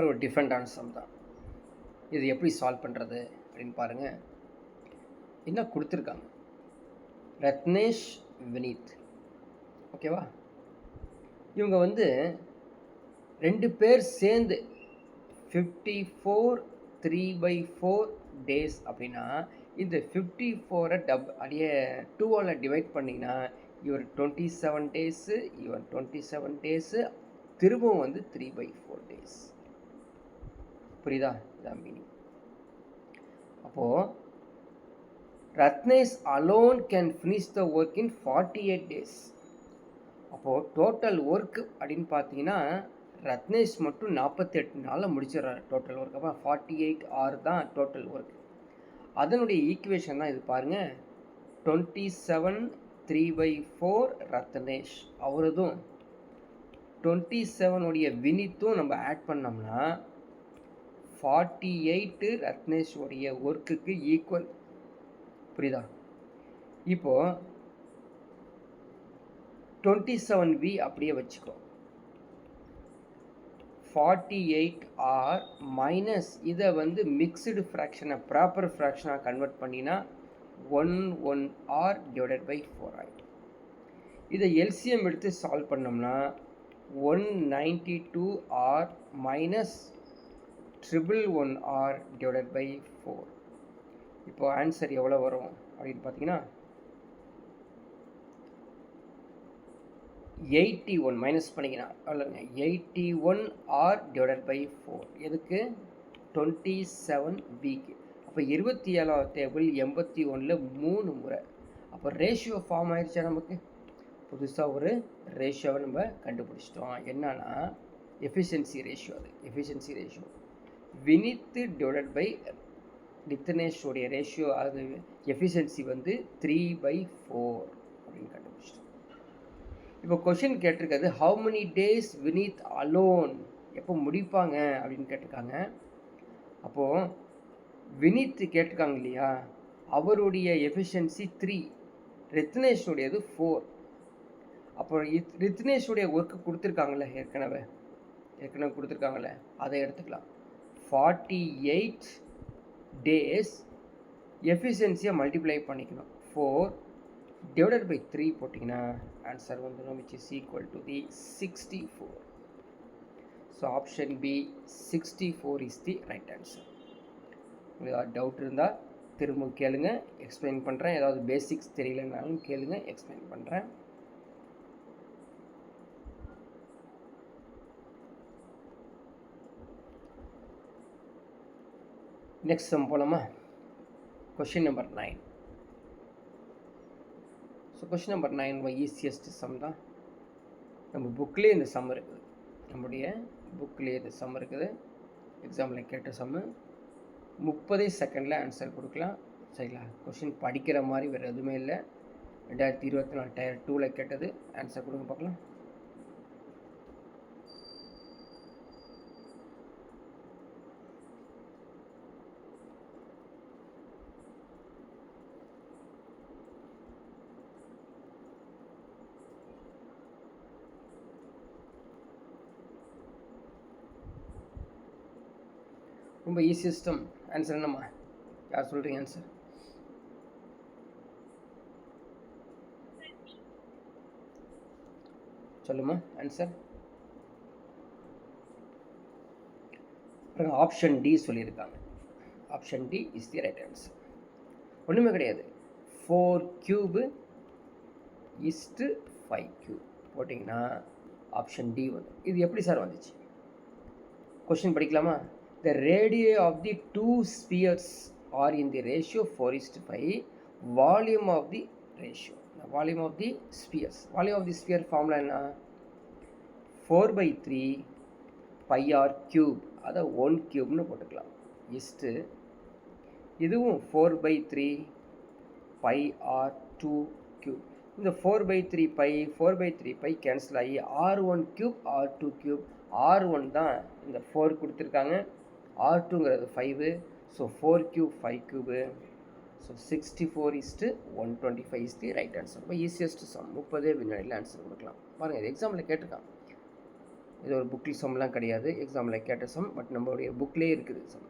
ஒரு டிஃப்ரெண்டான some தான். இது எப்படி சால்வ் பண்ணுறது அப்படின்னு பாருங்கள். என்ன கொடுத்துருக்காங்க? ரத்னேஷ், வினீத், ஓகேவா? இவங்க வந்து 2 பேர் சேர்ந்து 54 3/4 டேஸ் அப்படின்னா, இந்த 54 அப்படியே 2ஆல் டிவைட் பண்ணிங்கன்னா இவர் 27 டேஸு, இவர் 27 டேஸு, திரும்பவும் வந்து 3/4 டேஸ். புரியுதா? இதான் மீனிங். அப்போது Ratnesh alone can finish the work in 48 days. அப்போது டோட்டல் ஒர்க் அப்படின்னு பார்த்தீங்கன்னா ரத்னேஷ் மட்டும் 48 நாளில் முடிச்சிடறாரு டோட்டல் ஒர்க். அப்போ 48 hour தான் டோட்டல் ஒர்க். அதனுடைய ஈக்குவேஷன் தான் இது பாருங்கள். 27 3/4 ரத்னேஷ் அவரதும் 27 உடைய வினித்தும் நம்ம ஆட் பண்ணோம்னா 48 ரத்னேஷ் உடைய ஒர்க்குக்கு ஈக்குவல். புரியுதா? இப்போது 27V அப்படியே வச்சுக்கோ. 48 R மைனஸ் இதை வந்து மிக்ஸ்டு ஃப்ராக்ஷனை ப்ராப்பர் ஃப்ராக்ஷனாக கன்வெர்ட் பண்ணினா 1 R டிவைடட் பை 4 ஆகிடும். இதை எல்சிஎம் எடுத்து சால்வ் பண்ணோம்னா 192 R minus 111 R divided by 4. இப்போ ஆன்சர் எவ்வளோ வரும் அப்படின்னு பார்த்தீங்கன்னா 81 மைனஸ் பண்ணிக்கலாம். அவ்வளோங்க, 81 R டிவைடட் பை 4. எதுக்கு? 27Vக்கு. அப்போ 27வது டேபிள் 81ல் 3 முறை. அப்போ ரேஷியோ ஃபார்ம் ஆயிடுச்சா? நமக்கு புதுசாக ஒரு ரேஷியோவை நம்ம கண்டுபிடிச்சிட்டோம். என்னன்னா எஃபிஷியன்சி ரேஷியோ. அது efficiency ratio Vinith divided by ரித்னேஷோடைய ரேஷியோ, அது எஃபிஷியன்சி வந்து 3/4 அப்படின்னு கண்டுபிடிச்சிட்டோம். இப்போ கொஷின் கேட்டிருக்காது how many days Vinith alone, எப்போ முடிப்பாங்க அப்படின்னு கேட்டிருக்காங்க. அப்போது வினித் கேட்டிருக்காங்க இல்லையா, அவருடைய எஃபிஷியன்சி 3, ரித்னேஷுடையது 4. அப்போ ரித்னேஷுடைய ஒர்க்கு கொடுத்துருக்காங்களே ஏற்கனவே கொடுத்துருக்காங்களே, அதை எடுத்துக்கலாம். 48 டேஸ் எஃபிஷியன்சியை மல்டிப்ளை பண்ணிக்கணும். 4 டிவைடட் பை 3 போட்டிங்கன்னா ஆன்சர் வந்துடும், which is equal to the 64. So option B 64 is the right answer. உங்களுக்கு டவுட் இருந்தால் திரும்ப கேளுங்க, எக்ஸ்பிளைன் பண்ணுறேன். ஏதாவது பேசிக்ஸ் தெரியலனாலும் கேளுங்க, எக்ஸ்பிளைன் பண்ணுறேன். நெக்ஸ்ட் சம் போலாமா? Question number 9. So question number 9 easiest sum தான். நம்ம புக்லேயே இந்த சம் இருக்குது, நம்முடைய புக்லேயே இந்த சம் இருக்குது. எக்ஸாம்பிள் கேட்ட சம்மு 30 செகண்டில் ஆன்சர் கொடுக்கலாம். சரிங்களா? கொஷின் படிக்கிற மாதிரி வேறு எதுவுமே இல்லை. 2024 டயர் 2ல் கேட்டது. ஆன்சர் கொடுங்க பார்க்கலாம். ரொம்ப ஈஸியஸ்டம் ஆன்சர் என்னம்மா? யார் சொல்கிறீங்க ஆன்சர்? சொல்லுமா ஆன்சர். ஆப்ஷன் டி சொல்லியிருக்காங்க. Option D is the right answer. ஒன்றுமே கிடையாது. 4 கியூபு இஸ்ட்டு 5 கியூப் போட்டிங்கன்னா ஆப்ஷன் டி வந்து. இது எப்படி சார் வந்துச்சு? கொஷின் படிக்கலாமா? The radii of the two spheres are in the ratio 4:5. Volume of the ratio. The volume of the spheres. Volume of the sphere formula என்ன? 4/3 pi r cube. அதை 1 cube போட்டுக்கலாம். Is to இதுவும் 4/3 pi r 2 cube. இந்த 4/3 pi cancel ஆகி r1 cube r2 cube. r1 தான் இந்த 4 கொடுத்துருக்காங்க, r2ங்கிறது 5. So 4 cube 5 cube. So 64:125 is the right answer. ரொம்ப ஈஸியஸ்ட் சம். 30 வினாடியில் ஆன்சர் கொடுக்கலாம். பாருங்கள், இது எக்ஸாமில் கேட்டிருக்காங்க. இது ஒரு புக்கில் சம்லாம் கிடையாது, எக்ஸாமில் கேட்ட சம். பட் நம்மளுடைய புக்லேயே இருக்குது சம்.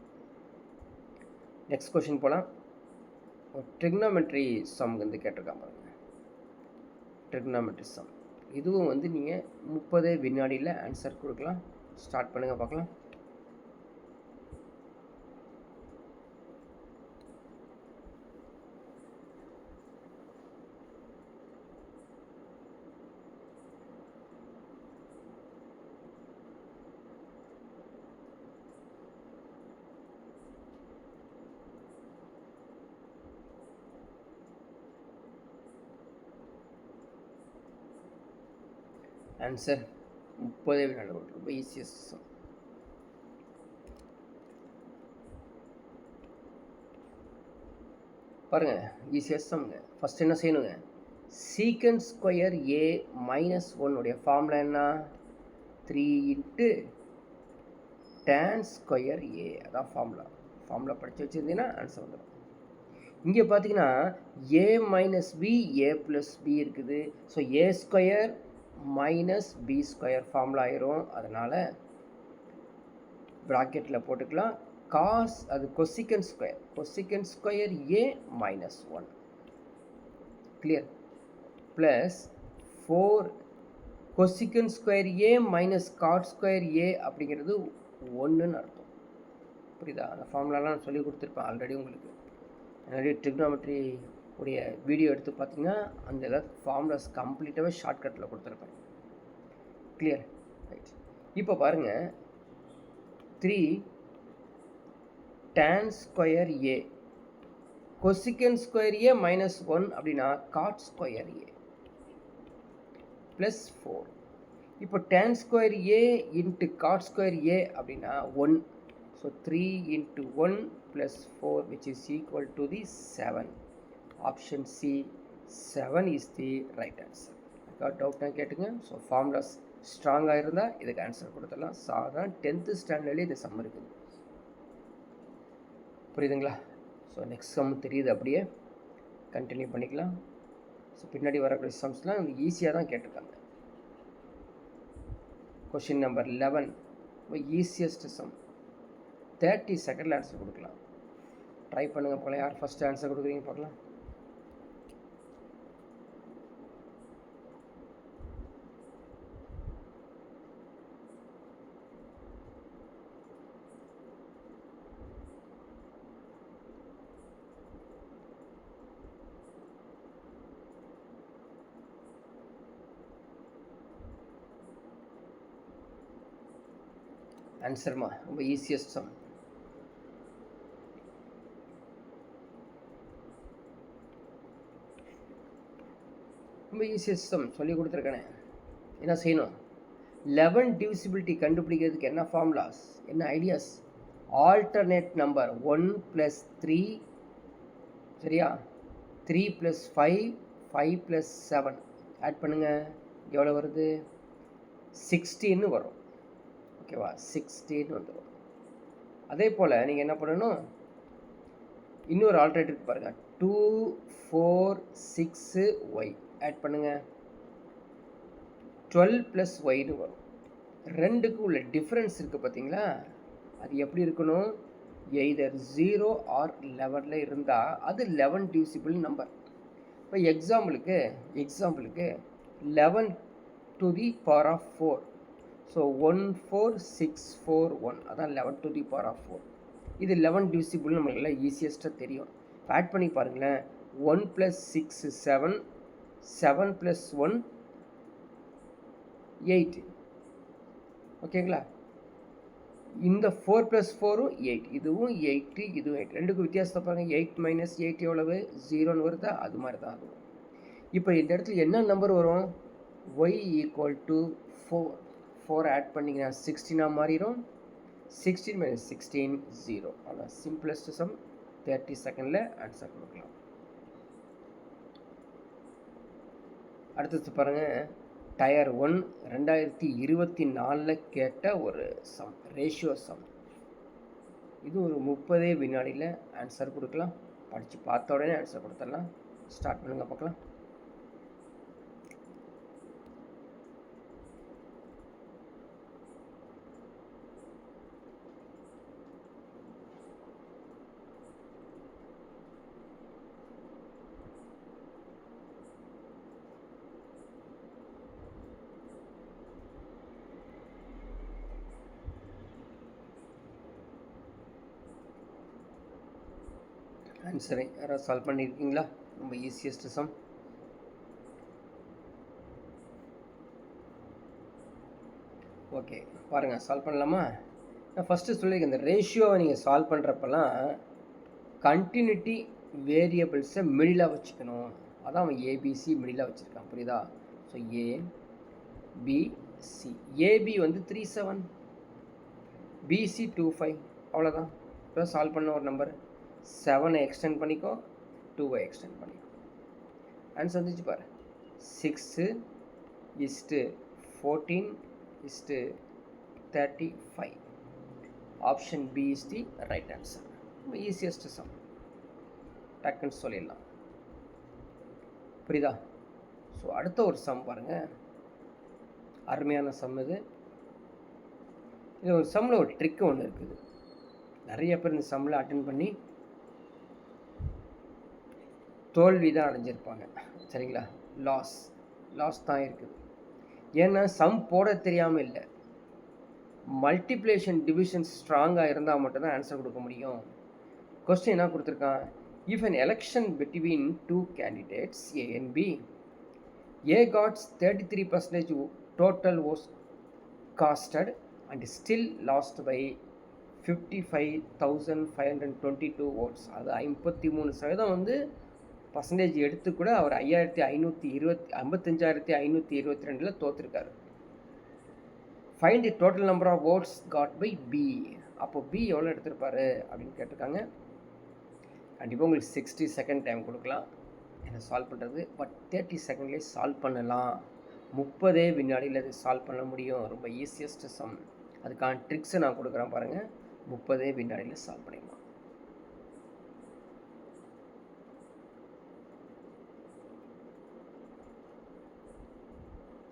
நெக்ஸ்ட் கொஷின் போகலாம். ஒரு ட்ரிக்னாமெட்ரி சம் வந்து கேட்டிருக்காங்க பாருங்கள். ட்ரிக்னாமெட்ரி சம் இதுவும் வந்து நீங்கள் 30 வினாடியில் ஆன்சர் கொடுக்கலாம். ஸ்டார்ட் பண்ணுங்கள் பார்க்கலாம். ஆன்சர் 30 வினாடி. ரொம்ப ஈஸியஸ்ட் சம். பாருங்கள், ஈஸியஸ்ட் சம்ங்க. ஃபஸ்ட் என்ன செய்யணுங்க? சீக்கண்ட் ஸ்கொயர் ஏ -1 உடைய ஃபார்முலா என்ன? 3 × tan ஸ்கொயர் ஏ. அதான் ஃபார்முலா படித்து வச்சுருந்தீங்கன்னா ஆன்சர் வந்துடும். இங்கே பார்த்தீங்கன்னா a - b a + b இருக்குது. So a square - b square formula ஆயிரும். அதனால் ப்ராக்கெட்டில் போட்டுக்கலாம். காஸ் அது cosecant square a -1 clear. Plus 4 cosecant square a - God square a அப்படிங்கிறது 1ன்னு அர்த்தம். புரியுதா? அந்த ஃபார்முலாலாம் நான் சொல்லி கொடுத்துருப்பேன் ஆல்ரெடி உங்களுக்கு. நிறைய ட்ரிக்னாமெட்ரி உடைய வீடியோ எடுத்து பார்த்தீங்கன்னா அந்த ஏதாவது ஃபார்முலாஸ் கம்ப்ளீட்டாகவே ஷார்ட்கட்டில் கொடுத்துருப்பேன். கிளியர்? ரைட். இப்போ பாருங்கள், 3 tan ஸ்கொயர் ஏ கொசிக்கண்ட் ஸ்கொயர் ஏ -1 அப்படின்னா காட் ஸ்கொயர் ஏ ப்ளஸ் 4. இப்போ tan square A into God square ஏ அப்படின்னா 1. So 3 × 1 + 4 which is equal to the 7. Option C 7 is the right answer. டவுட்னா கேட்டுங்க. ஸோ ஃபார்முலாஸ் ஸ்ட்ராங்காக இருந்தால் இதுக்கு ஆன்சர் கொடுத்துடலாம். சாதாரண 10th ஸ்டாண்டர்ட்லேயே இந்த சம் இருக்குது. புரியுதுங்களா? ஸோ நெக்ஸ்ட் சம் தெரியுது, அப்படியே கண்டினியூ பண்ணிக்கலாம். ஸோ பின்னாடி வரக்கூடிய சம்ஸ்லாம் ஈஸியாக தான் கேட்டிருக்காங்க. Question number 11 easiest some. 30 செகண்டில் ஆன்சர் கொடுக்கலாம். ட்ரை பண்ணுங்கள் பார்க்கலாம். யார் ஃபஸ்ட்டு ஆன்சர் கொடுக்குறீங்க பார்க்கலாம். ஆன்சர்மா ரொம்ப ஈஸியஸ்ட் சம். ரொம்ப ஈஸியஸ்ட் சம் சொல்லி கொடுத்துருக்கேனே. என்ன செய்யணும்? 11 டிவிசிபிலிட்டி கண்டுபிடிக்கிறதுக்கு என்ன ஃபார்முலாஸ், என்ன ஐடியாஸ்? ஆல்டர்னேட் நம்பர் 1 + 3, சரியா? 3 + 5, 5 + 7 ஆட் பண்ணுங்கள். எவ்வளோ வருது? 16 வரும். ஓகேவா? 16 வந்துடும். அதே போல் நீங்கள் என்ன பண்ணணும், இன்னொரு ஆல்டர்னேட்டிவ் பாருங்கள். 2, 4, 6y ஆட் பண்ணுங்கள். 12 + yன்னு வரும். ரெண்டுக்கு உள்ள டிஃப்ரென்ஸ் இருக்குது பார்த்தீங்களா? அது எப்படி இருக்கணும்? எய்தர் 0 ஆர் 11 இருந்தால் அது 11 டிவிசிபிள் நம்பர். இப்போ எக்ஸாம்பிளுக்கு 11 to the power of 4. So 14641 அதான் 11 to the power of 4. இது 11 டிவிசிபிள் நம்மளுக்கு எல்லாம் ஈஸியஸ்ட்டாக தெரியும். ஆட் பண்ணி பாருங்களேன். 1 + 6 7, 7 + 1 8. ஓகேங்களா? இந்த 4 + 4 8, இதுவும் 8, இதுவும் 8. ரெண்டுக்கும் வித்தியாசத்தை பாருங்கள். 8 - 8 எவ்வளவு? 0ன்னு வருதா? அது மாதிரி தான் அதுவும். இப்போ இந்த இடத்துல என்ன நம்பர் வரும்? y = 4. 4 ஆட் பண்ணிங்கன்னா 16 மாறிடும். 16 - 16 0. அதான் சிம்பிளஸ்ட் சம். 30 செகண்டில் ஆன்சர் கொடுக்கலாம். அடுத்தது பாருங்கள். டயர் 1 2024 கேட்ட ஒரு சம், ரேஷியோ சம். இது ஒரு 30 வினாடியில் ஆன்சர் கொடுக்கலாம். படித்து பார்த்த உடனே ஆன்சர் கொடுத்துடலாம். ஸ்டார்ட் பண்ணுங்க பார்க்கலாம். ஆன்சரை யாராவது சால்வ் பண்ணியிருக்கீங்களா? ரொம்ப ஈஸியஸ்ட் சம். ஓகே பாருங்கள், சால்வ் பண்ணலாமா? நான் ஃபஸ்ட்டு சொல்லியிருக்கேன், இந்த ரேஷியோவை நீங்கள் சால்வ் பண்ணுறப்பெல்லாம் கண்டினியூட்டி வேரியபிள்ஸை மிடிலாக வச்சுக்கணும். அதான் அவன் ஏபிசி மிடிலாக வச்சுருக்கான். புரியுதா? So ABC. ஏபி வந்து 37, பிசி 25. அவ்வளோதான். இப்போ சால்வ் பண்ண ஒரு நம்பர் 7 எக்ஸ்டெண்ட் பண்ணிக்கோ, 2 எக்ஸ்டெண்ட் பண்ணிக்கோ. ஆன்சர் வந்துச்சு பாரு. 6:14:35. Option B is the right answer. Easiest sum, டக்குன்னு சொல்லிடலாம். புரியுதா? ஸோ அடுத்த ஒரு சம் பாருங்கள். அருமையான சம் இது. இது ஒரு சம்மில் ஒரு ட்ரிக்கு ஒன்று இருக்குது. நிறைய பேர் இந்த சம்மில் அட்டென்ட் பண்ணி தோல்வி தான் அடைஞ்சிருப்பாங்க. சரிங்களா? லாஸ் தான் இருக்குது. ஏன்னா சம் போட தெரியாமல் இல்லை, மல்டிப்ளிகேஷன் டிவிஷன் ஸ்ட்ராங்காக இருந்தால் மட்டும்தான் ஆன்சர் கொடுக்க முடியும். கொஸ்டின் என்ன கொடுத்துருக்கான்? If an election between two candidates A and B, A got 33% total votes casted and still lost by 55,522 votes. அது 53% வந்து பர்சன்டேஜ் எடுத்து கூட அவர் 55,522 தோற்றுருக்காரு. Find the total number of votes got by B. அப்போ B எவ்வளோ எடுத்திருப்பாரு அப்படின்னு கேட்டிருக்காங்க. கண்டிப்பாக உங்களுக்கு 60 செகண்ட் டைம் கொடுக்கலாம் என்ன சால்வ் பண்ணுறது. பட் 30 செகண்ட்லேயே சால்வ் பண்ணலாம். 30 வினாடியில் அது சால்வ் பண்ண முடியும். ரொம்ப ஈஸியஸ்ட் சம். அதுக்கான ட்ரிக்ஸை நான் கொடுக்குறேன் பாருங்கள். 30 வினாடியில் சால்வ் பண்ணிடலாம்.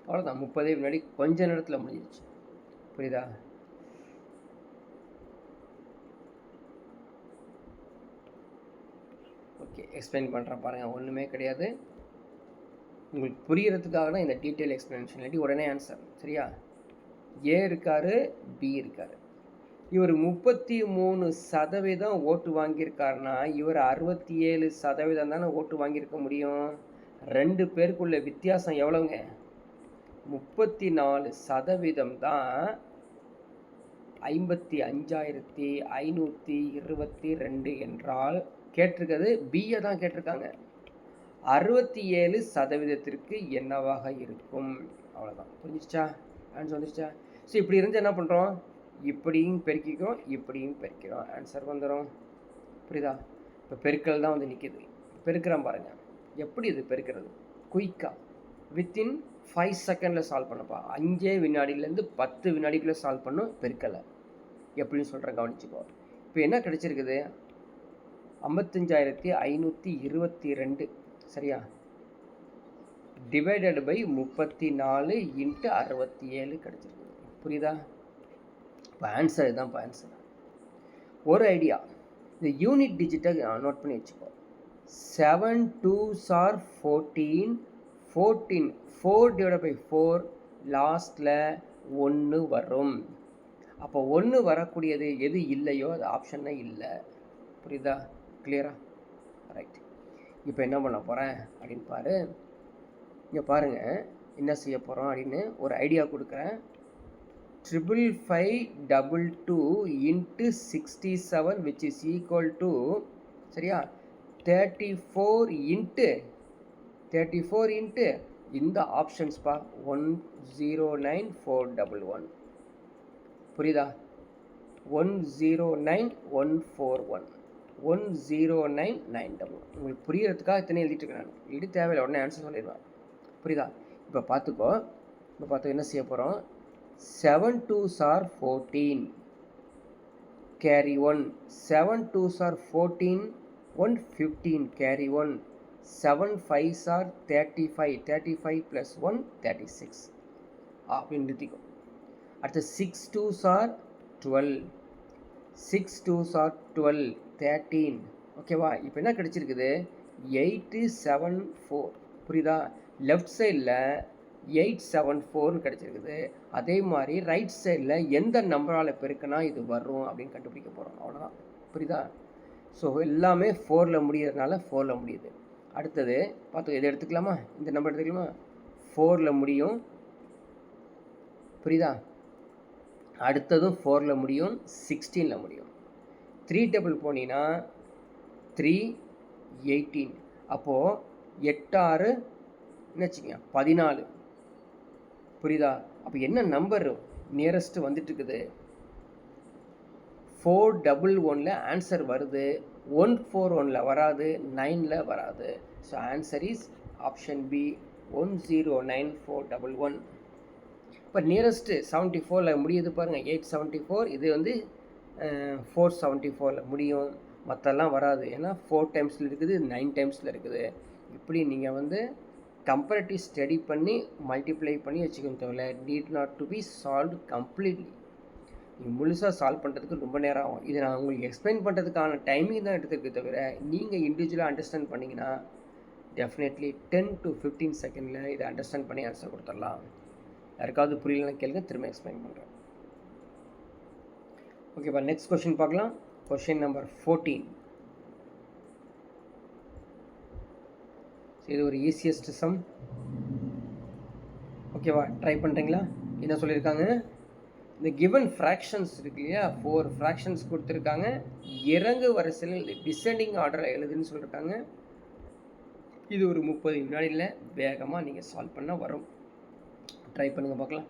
அவ்வளோதான். 30 வினாடி கொஞ்ச நேரத்தில் முடிஞ்சிச்சு. புரியுதா? ஓகே, எக்ஸ்பிளைன் பண்ணுறேன் பாருங்கள். ஒன்றுமே கிடையாது, உங்களுக்கு புரியறதுக்காக தான் இந்த டீட்டெயில் எக்ஸ்ப்ளனேஷன். இல்லாட்டி உடனே ஆன்சர். சரியா? ஏ இருக்கார், பி இருக்கார். இவர் 33% ஓட்டு வாங்கியிருக்காருன்னா இவர் 67% தானே ஓட்டு வாங்கியிருக்க முடியும். 2 பேருக்குள்ள வித்தியாசம் எவ்வளோங்க? 34% தான் 55,522 என்றால் கேட்டிருக்கிறது பியை தான் கேட்டிருக்காங்க. 67% என்னவாக இருக்கும்? அவ்வளோதான். புரிஞ்சிச்சா? ஆன்சர் வந்துருச்சா? ஸோ இப்படி இருந்து என்ன பண்ணுறோம், இப்படியும் பெருக்கிக்கிறோம், இப்படியும் பெருக்கிறோம், ஆன்சர் வந்துடும். புரியுதா? இப்போ பெருக்கல் தான் வந்து நிற்கிது. பெருக்கிறோம் பாருங்கள். எப்படி இது பெருக்கிறது? குயிக்காக வித்தின் 5 செகண்டில் சால்வ் பண்ணப்பா. 5 வினாடியிலேருந்து 10 வினாடிக்குள்ளே சால்வ் பண்ணும் பெருக்கலை. எப்படின்னு சொல்கிறேன், கவனிச்சுக்கோ. இப்போ என்ன கிடைச்சிருக்குது? 55,522 சரியா, டிவைடட் பை 34 × 67 கிடைச்சிருக்குது. புரியுதா? இப்போ ஆன்சர் இதுதான். இப்போ ஆன்சர் ஒரு ஐடியா, இந்த யூனிட் டிஜிட்டை நோட் பண்ணி வச்சுக்கோ. 7 2s are 14, 14 4 divided by 4 லாஸ்ட்டில் 1 வரும். அப்போ 1 வரக்கூடியது எது இல்லையோ அது ஆப்ஷனே இல்லை. புரியுதா? கிளியரா? ரைட். இப்போ என்ன பண்ண போகிறேன் அப்படின்னு பாரு. இங்கே பாருங்கள் என்ன செய்ய போகிறோம் அப்படின்னு ஒரு ஐடியா கொடுக்குறேன். 55522 × 67 which is equal to சரியா 34 × இந்த ஆப்ஷன்ஸ் பா 109411. புரியுதா? 109141 109911. உங்களுக்கு புரியறதுக்காக இத்தனை எழுதிட்டு இருக்கேன் நான். எழுதி தேவையில்லை, உடனே ஆன்சர் சொல்லிடுவேன். புரியுதா? இப்போ பார்த்துக்கோ. என்ன செய்ய போகிறோம்? 7 2s are 14 carry 1, 7 2s are 14, 1 15 carry 1, 7 5s are 35, 35 plus 1 36 அப்படின்னு நிறுத்திக்கும். அடுத்து 6 2s are 12, 6 2s are 12, 13. ஓகேவா? இப்போ என்ன கிடைச்சிருக்குது? 874. புரியுதா? லெஃப்ட் சைடில் 874 கிடச்சிருக்குது. அதே மாதிரி ரைட் சைடில் எந்த நம்பரால் பெருக்கினா இது வரும் அப்படின்னு கண்டுபிடிக்க போகிறோம். அவ்வளோதான். புரியுதா? ஸோ எல்லாமே 4ல் முடியறதுனால 4ல் முடியுது. அடுத்தது பார்த்து எது எடுத்துக்கலாமா? இந்த நம்பர் எடுத்துக்கலாமா? 4ல் முடியும். புரியுதா? அடுத்ததும் 4ல் முடியும், 16ல் முடியும். 3 டேபிள் போனீங்கன்னா 3 18. அப்போது 8 6 என்ன வச்சுக்கோங்க 14. புரியுதா? அப்போ என்ன நம்பர் நியரஸ்ட்டு வந்துட்டு இருக்குது? 411ல் ஆன்சர் வருது, 141ல் வராது, 9ல் வராது. So answer is option B 109411. இப்போ நியரஸ்ட்டு 74ல் முடியுது பாருங்கள், 874. இது வந்து 474ல் முடியும், மற்றெல்லாம் வராது. ஏன்னா 4 டைம்ஸில் இருக்குது, 9 டைம்ஸில் இருக்குது. இப்படி நீங்கள் வந்து கம்பேரிட்டிவ் ஸ்டடி பண்ணி மல்டிப்ளை பண்ணி வச்சுக்கணும். தவிர need not to be solve completely. நீங்கள் முழுசாக சால்வ் பண்ணுறதுக்கு ரொம்ப நேரம் ஆகும். இதை நான் உங்களுக்கு எக்ஸ்பிளைன் பண்ணுறதுக்கான டைமிங் தான் எடுத்துருக்கு. தவிர நீங்கள் இண்டிவிஜுவலாக அண்டர்ஸ்டாண்ட் பண்ணிங்கன்னா டெஃபினெட்லி 10 to 15 செகண்டில் இதை அண்டர்ஸ்டாண்ட் பண்ணி ஆன்சர் கொடுத்துடலாம். யாருக்காவது புரியலன்னு கேளுங்க, திரும்ப எக்ஸ்பிளைன் பண்ணுறேன். ஓகேப்பா, நெக்ஸ்ட் கொஷின் பார்க்கலாம். Question number 14. இது ஒரு ஈஸியஸ்ட் சம். ஓகேவா, ட்ரை பண்ணுறீங்களா? என்ன சொல்லியிருக்காங்க? இந்த கிவன் ஃப்ராக்ஷன்ஸ் இருக்கு இல்லையா, 4 ஃப்ராக்ஷன்ஸ் கொடுத்துருக்காங்க. இறங்கு வரிசையில் டிசெண்டிங் ஆர்டரில் எழுதுன்னு சொல்லியிருக்காங்க. இது ஒரு 30 வினாடியில் வேகமாக நீங்கள் சால்வ் பண்ண வரும். ட்ரை பண்ணுங்கள் பார்க்கலாம்.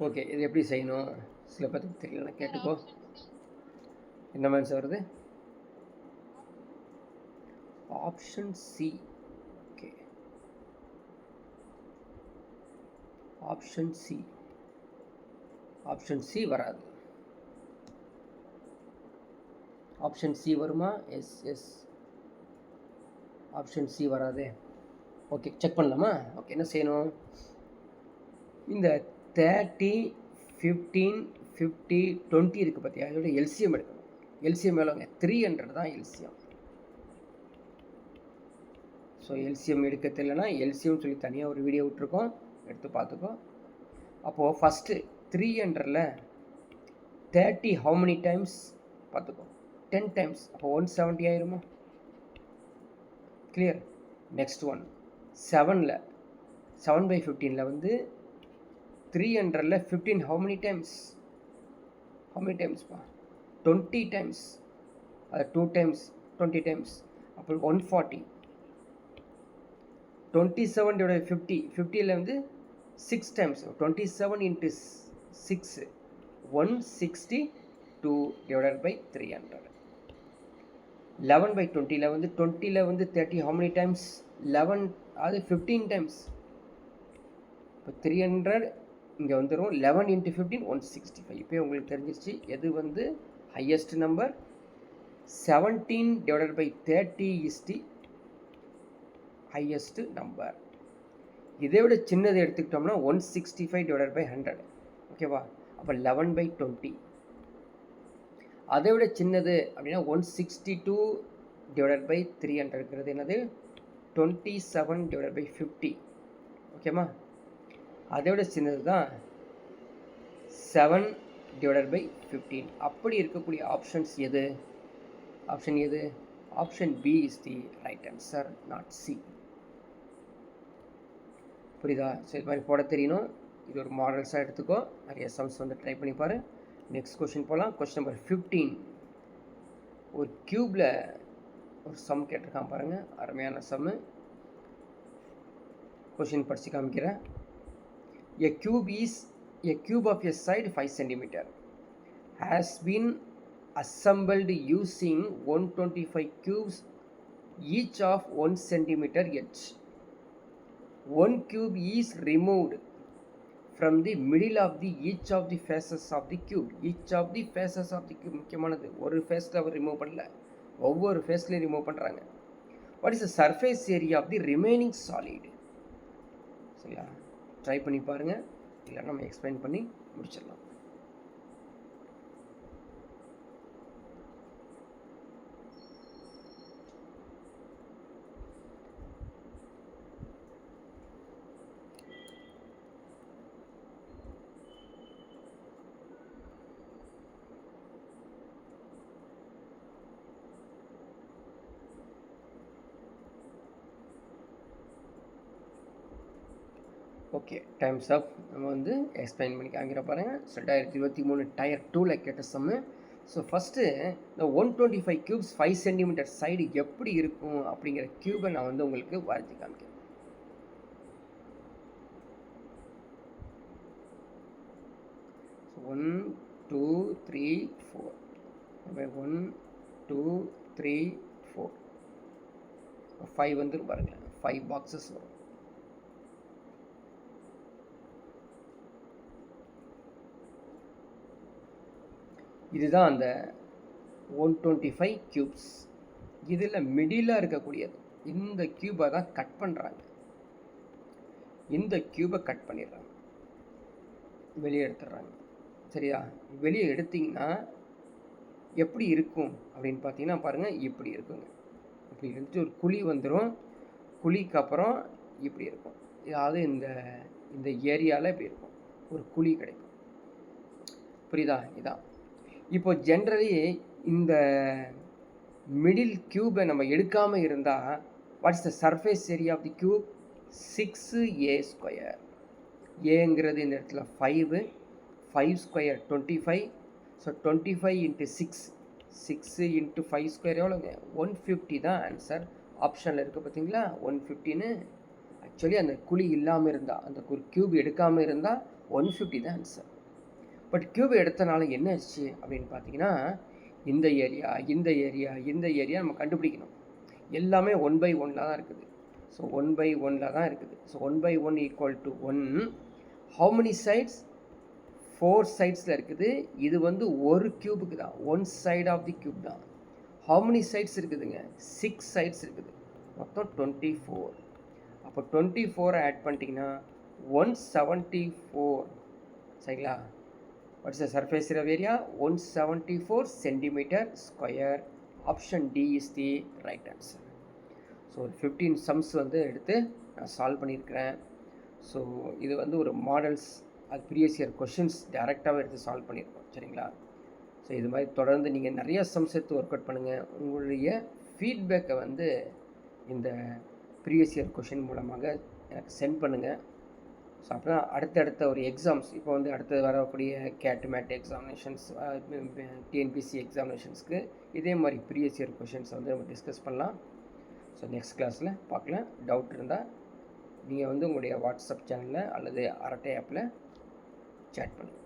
ஓகே, இது எப்படி செய்யணும் சில பேருக்கு தெரியல, கேட்டுக்கோ. என்ன ஆன்சர் வருது? Option C. Okay, option C. Option C வராது. ஆப்ஷன் சி வருமா? எஸ் எஸ், ஆப்ஷன் சி வராது. ஓகே, செக் பண்ணலாமா? ஓகே, என்ன செய்யணும்? இந்த 30 15, 50, 20 இருக்குது பார்த்தியா, அதோட எல்சிஎம் எடுக்கணும். எல்சிஎம் எவ்வளோங்க? 300 தான் எல்சிஎம். ஸோ எல்சிஎம் எடுக்க தெரியலனா எல்சிஎம் சொல்லி தனியாக ஒரு வீடியோ விட்டுருக்கோம், எடுத்து பார்த்துக்கோ. அப்போது ஃபஸ்ட்டு 300ல் 30 how many times பார்த்துக்கோ, 10 times. அப்போ 170 ஆயிருமா? கிளியர். நெக்ஸ்ட் ஒன் 7ல் 7/15ல் வந்து 300ல் 15 how many times? how many times பா? 20 times. அது 2 times 20 times. அப்போ 140. 27/50, 50ல் வந்து 6 times. 27 into 6 162 divided by 300. 11/20ல் வந்து 20ல் வந்து 30 how many times? 11, அது 15 times. இப்போ 300 இங்கே வந்துடும். 11 into 15 165. இப்போ உங்களுக்கு தெரிஞ்சிருச்சு எது வந்து highest number. 17 divided by 30 is the highest number. இதை விட சின்னது எடுத்துக்கிட்டோம்னா 165 divided by 100. ஓகேவா? அப்போ 11/20. அதை விட சின்னது அப்படின்னா 162 divided by 300 இருக்கிறது என்னது? 27 divided by 50. ஓகேம்மா? அதை விட சின்னது தான் 7 divided by 15. அப்படி இருக்கக்கூடிய ஆப்ஷன்ஸ் எது? ஆப்ஷன் எது? Option B is the right answer, not C. புரியுதா? ஸோ இது மாதிரி போட தெரியணும். இது ஒரு மாடல்ஸாக எடுத்துக்கோ. நிறைய சம்ஸ் வந்து ட்ரை பண்ணி பாரு. நெக்ஸ்ட் கொஸ்டின் போகலாம். Question number 15. ஒரு க்யூப்பில் ஒரு சம் கேட்டிருக்கான் பாருங்கள், அருமையான சம்மு. கொஸ்டின் படித்து காமிக்கிறேன். A cube of a side 5 cm has been assembled using 125 cubes each of 1 cm each. One cube is removed from the middle of the each of the faces of the cube. Each of the faces of the cube முக்கியமானது. ஒரு ஃபேஸில் அவர் remove பண்ணல, ஒவ்வொரு ஃபேஸ்லையும் remove பண்ணுறாங்க. What is the surface area of the remaining solid? சரியா? Try பண்ணி பாருங்கள், இல்லை நம்ம எக்ஸ்பிளைன் பண்ணி முடிச்சிடலாம். Okay, times off. நம்ம வந்து எக்ஸ்பிளைன் பண்ணி காமிக்கிற பாருங்கள். 2023 டயர் 2ல் கேட்ட சம்மு. ஸோ ஃபஸ்ட்டு இந்த 125 க்யூப்ஸ் 5 cm சைடு எப்படி இருக்கும் அப்படிங்கிற க்யூபை நான் வந்து உங்களுக்கு வரைஞ்சி காமிக்கிறேன். ஸோ 1 2 3 4. 1 2 3 4 5 வந்துடும் பாருங்கள். 5 பாக்ஸஸ் வரும். இதுதான் அந்த 125 க்யூப்ஸ். இதில் மிடிலாக இருக்கக்கூடியது இந்த க்யூபை தான் கட் பண்ணுறாங்க. இந்த க்யூபை கட் பண்ணிடுறாங்க, வெளியே எடுத்துடுறாங்க. சரியா? வெளியே எடுத்திங்கன்னா எப்படி இருக்கும் அப்படின்னு பார்த்தீங்கன்னா பாருங்கள், இப்படி இருக்குங்க. இப்படி இருந்துட்டு ஒரு குழி வந்துடும். குழிக்கு அப்புறம் இப்படி இருக்கும். அதாவது இந்த ஏரியாவில் இப்படி இருக்கும், ஒரு குழி கிடைக்கும். புரியுதா? இதான். இப்போ ஜென்ரலி இந்த மிடில் க்யூபை நம்ம எடுக்காமல் இருந்தால் what is the surface area of the cube? 6a². ஏங்கிறது இந்த இடத்துல 5, 5 ஸ்கொயர் 25. ஸோ 25 into 6, 6 into 5² எவ்வளோங்க? 150 தான் ஆன்சர். ஆப்ஷனில் இருக்குது பார்த்தீங்களா, 150ன்னு. ஆக்சுவலி அந்த குழி இல்லாமல் இருந்தால், அந்த ஒரு க்யூப் எடுக்காமல் இருந்தால் 150 தான் ஆன்சர். பட் க்யூப் எடுத்தனால என்ன ஆச்சு அப்படின்னு பார்த்தீங்கன்னா, இந்த ஏரியா நம்ம கண்டுபிடிக்கணும். எல்லாமே 1/1 தான் இருக்குது. ஸோ 1/1 தான் இருக்குது. ஸோ 1/1 = 1. How many sides? 4 சைட்ஸில் இருக்குது. இது வந்து ஒரு க்யூபுக்கு தான், 1 சைட் ஆஃப் தி க்யூப் தான். ஹவு மெனி சைட்ஸ் இருக்குதுங்க? 6 சைட்ஸ் இருக்குது. மொத்தம் 24. அப்போ 24 ஆட் பண்ணிட்டீங்கன்னா 174. சரிங்களா? What's the surface area? 174 centimetre square. Option D is the right answer. So ஒரு 15 சம்ஸ் வந்து எடுத்து நான் சால்வ் பண்ணியிருக்கிறேன். ஸோ இது வந்து ஒரு மாடல்ஸ், அது ப்ரீவியஸ் இயர் கொஷின்ஸ் டேரெக்டாகவே எடுத்து சால்வ் பண்ணியிருக்கோம். சரிங்களா? ஸோ இது மாதிரி தொடர்ந்து நீங்கள் நிறைய சம்ஸ் எடுத்து ஒர்க் அவுட் பண்ணுங்கள். உங்களுடைய ஃபீட்பேக்கை வந்து இந்த ப்ரீவியஸ் இயர் கொஷின் மூலமாக எனக்கு சென்ட் பண்ணுங்கள். ஸோ அப்போ தான் அடுத்தடுத்த ஒரு எக்ஸாம்ஸ், இப்போ வந்து அடுத்து வரக்கூடிய கேட் மேட் எக்ஸாமினேஷன்ஸ், டிஎன்பிசி எக்ஸாமினேஷன்ஸ்க்கு இதே மாதிரி ப்ரீவியஸ் இயர் கொஷின்ஸை வந்து நம்ம டிஸ்கஸ் பண்ணலாம். ஸோ நெக்ஸ்ட் கிளாஸில் பார்க்கலாம். டவுட் இருந்தால் நீங்கள் வந்து உங்களுடைய வாட்ஸ்அப் சேனலில் அல்லது அரட்டை ஆப்பில் சேட் பண்ணுங்கள்.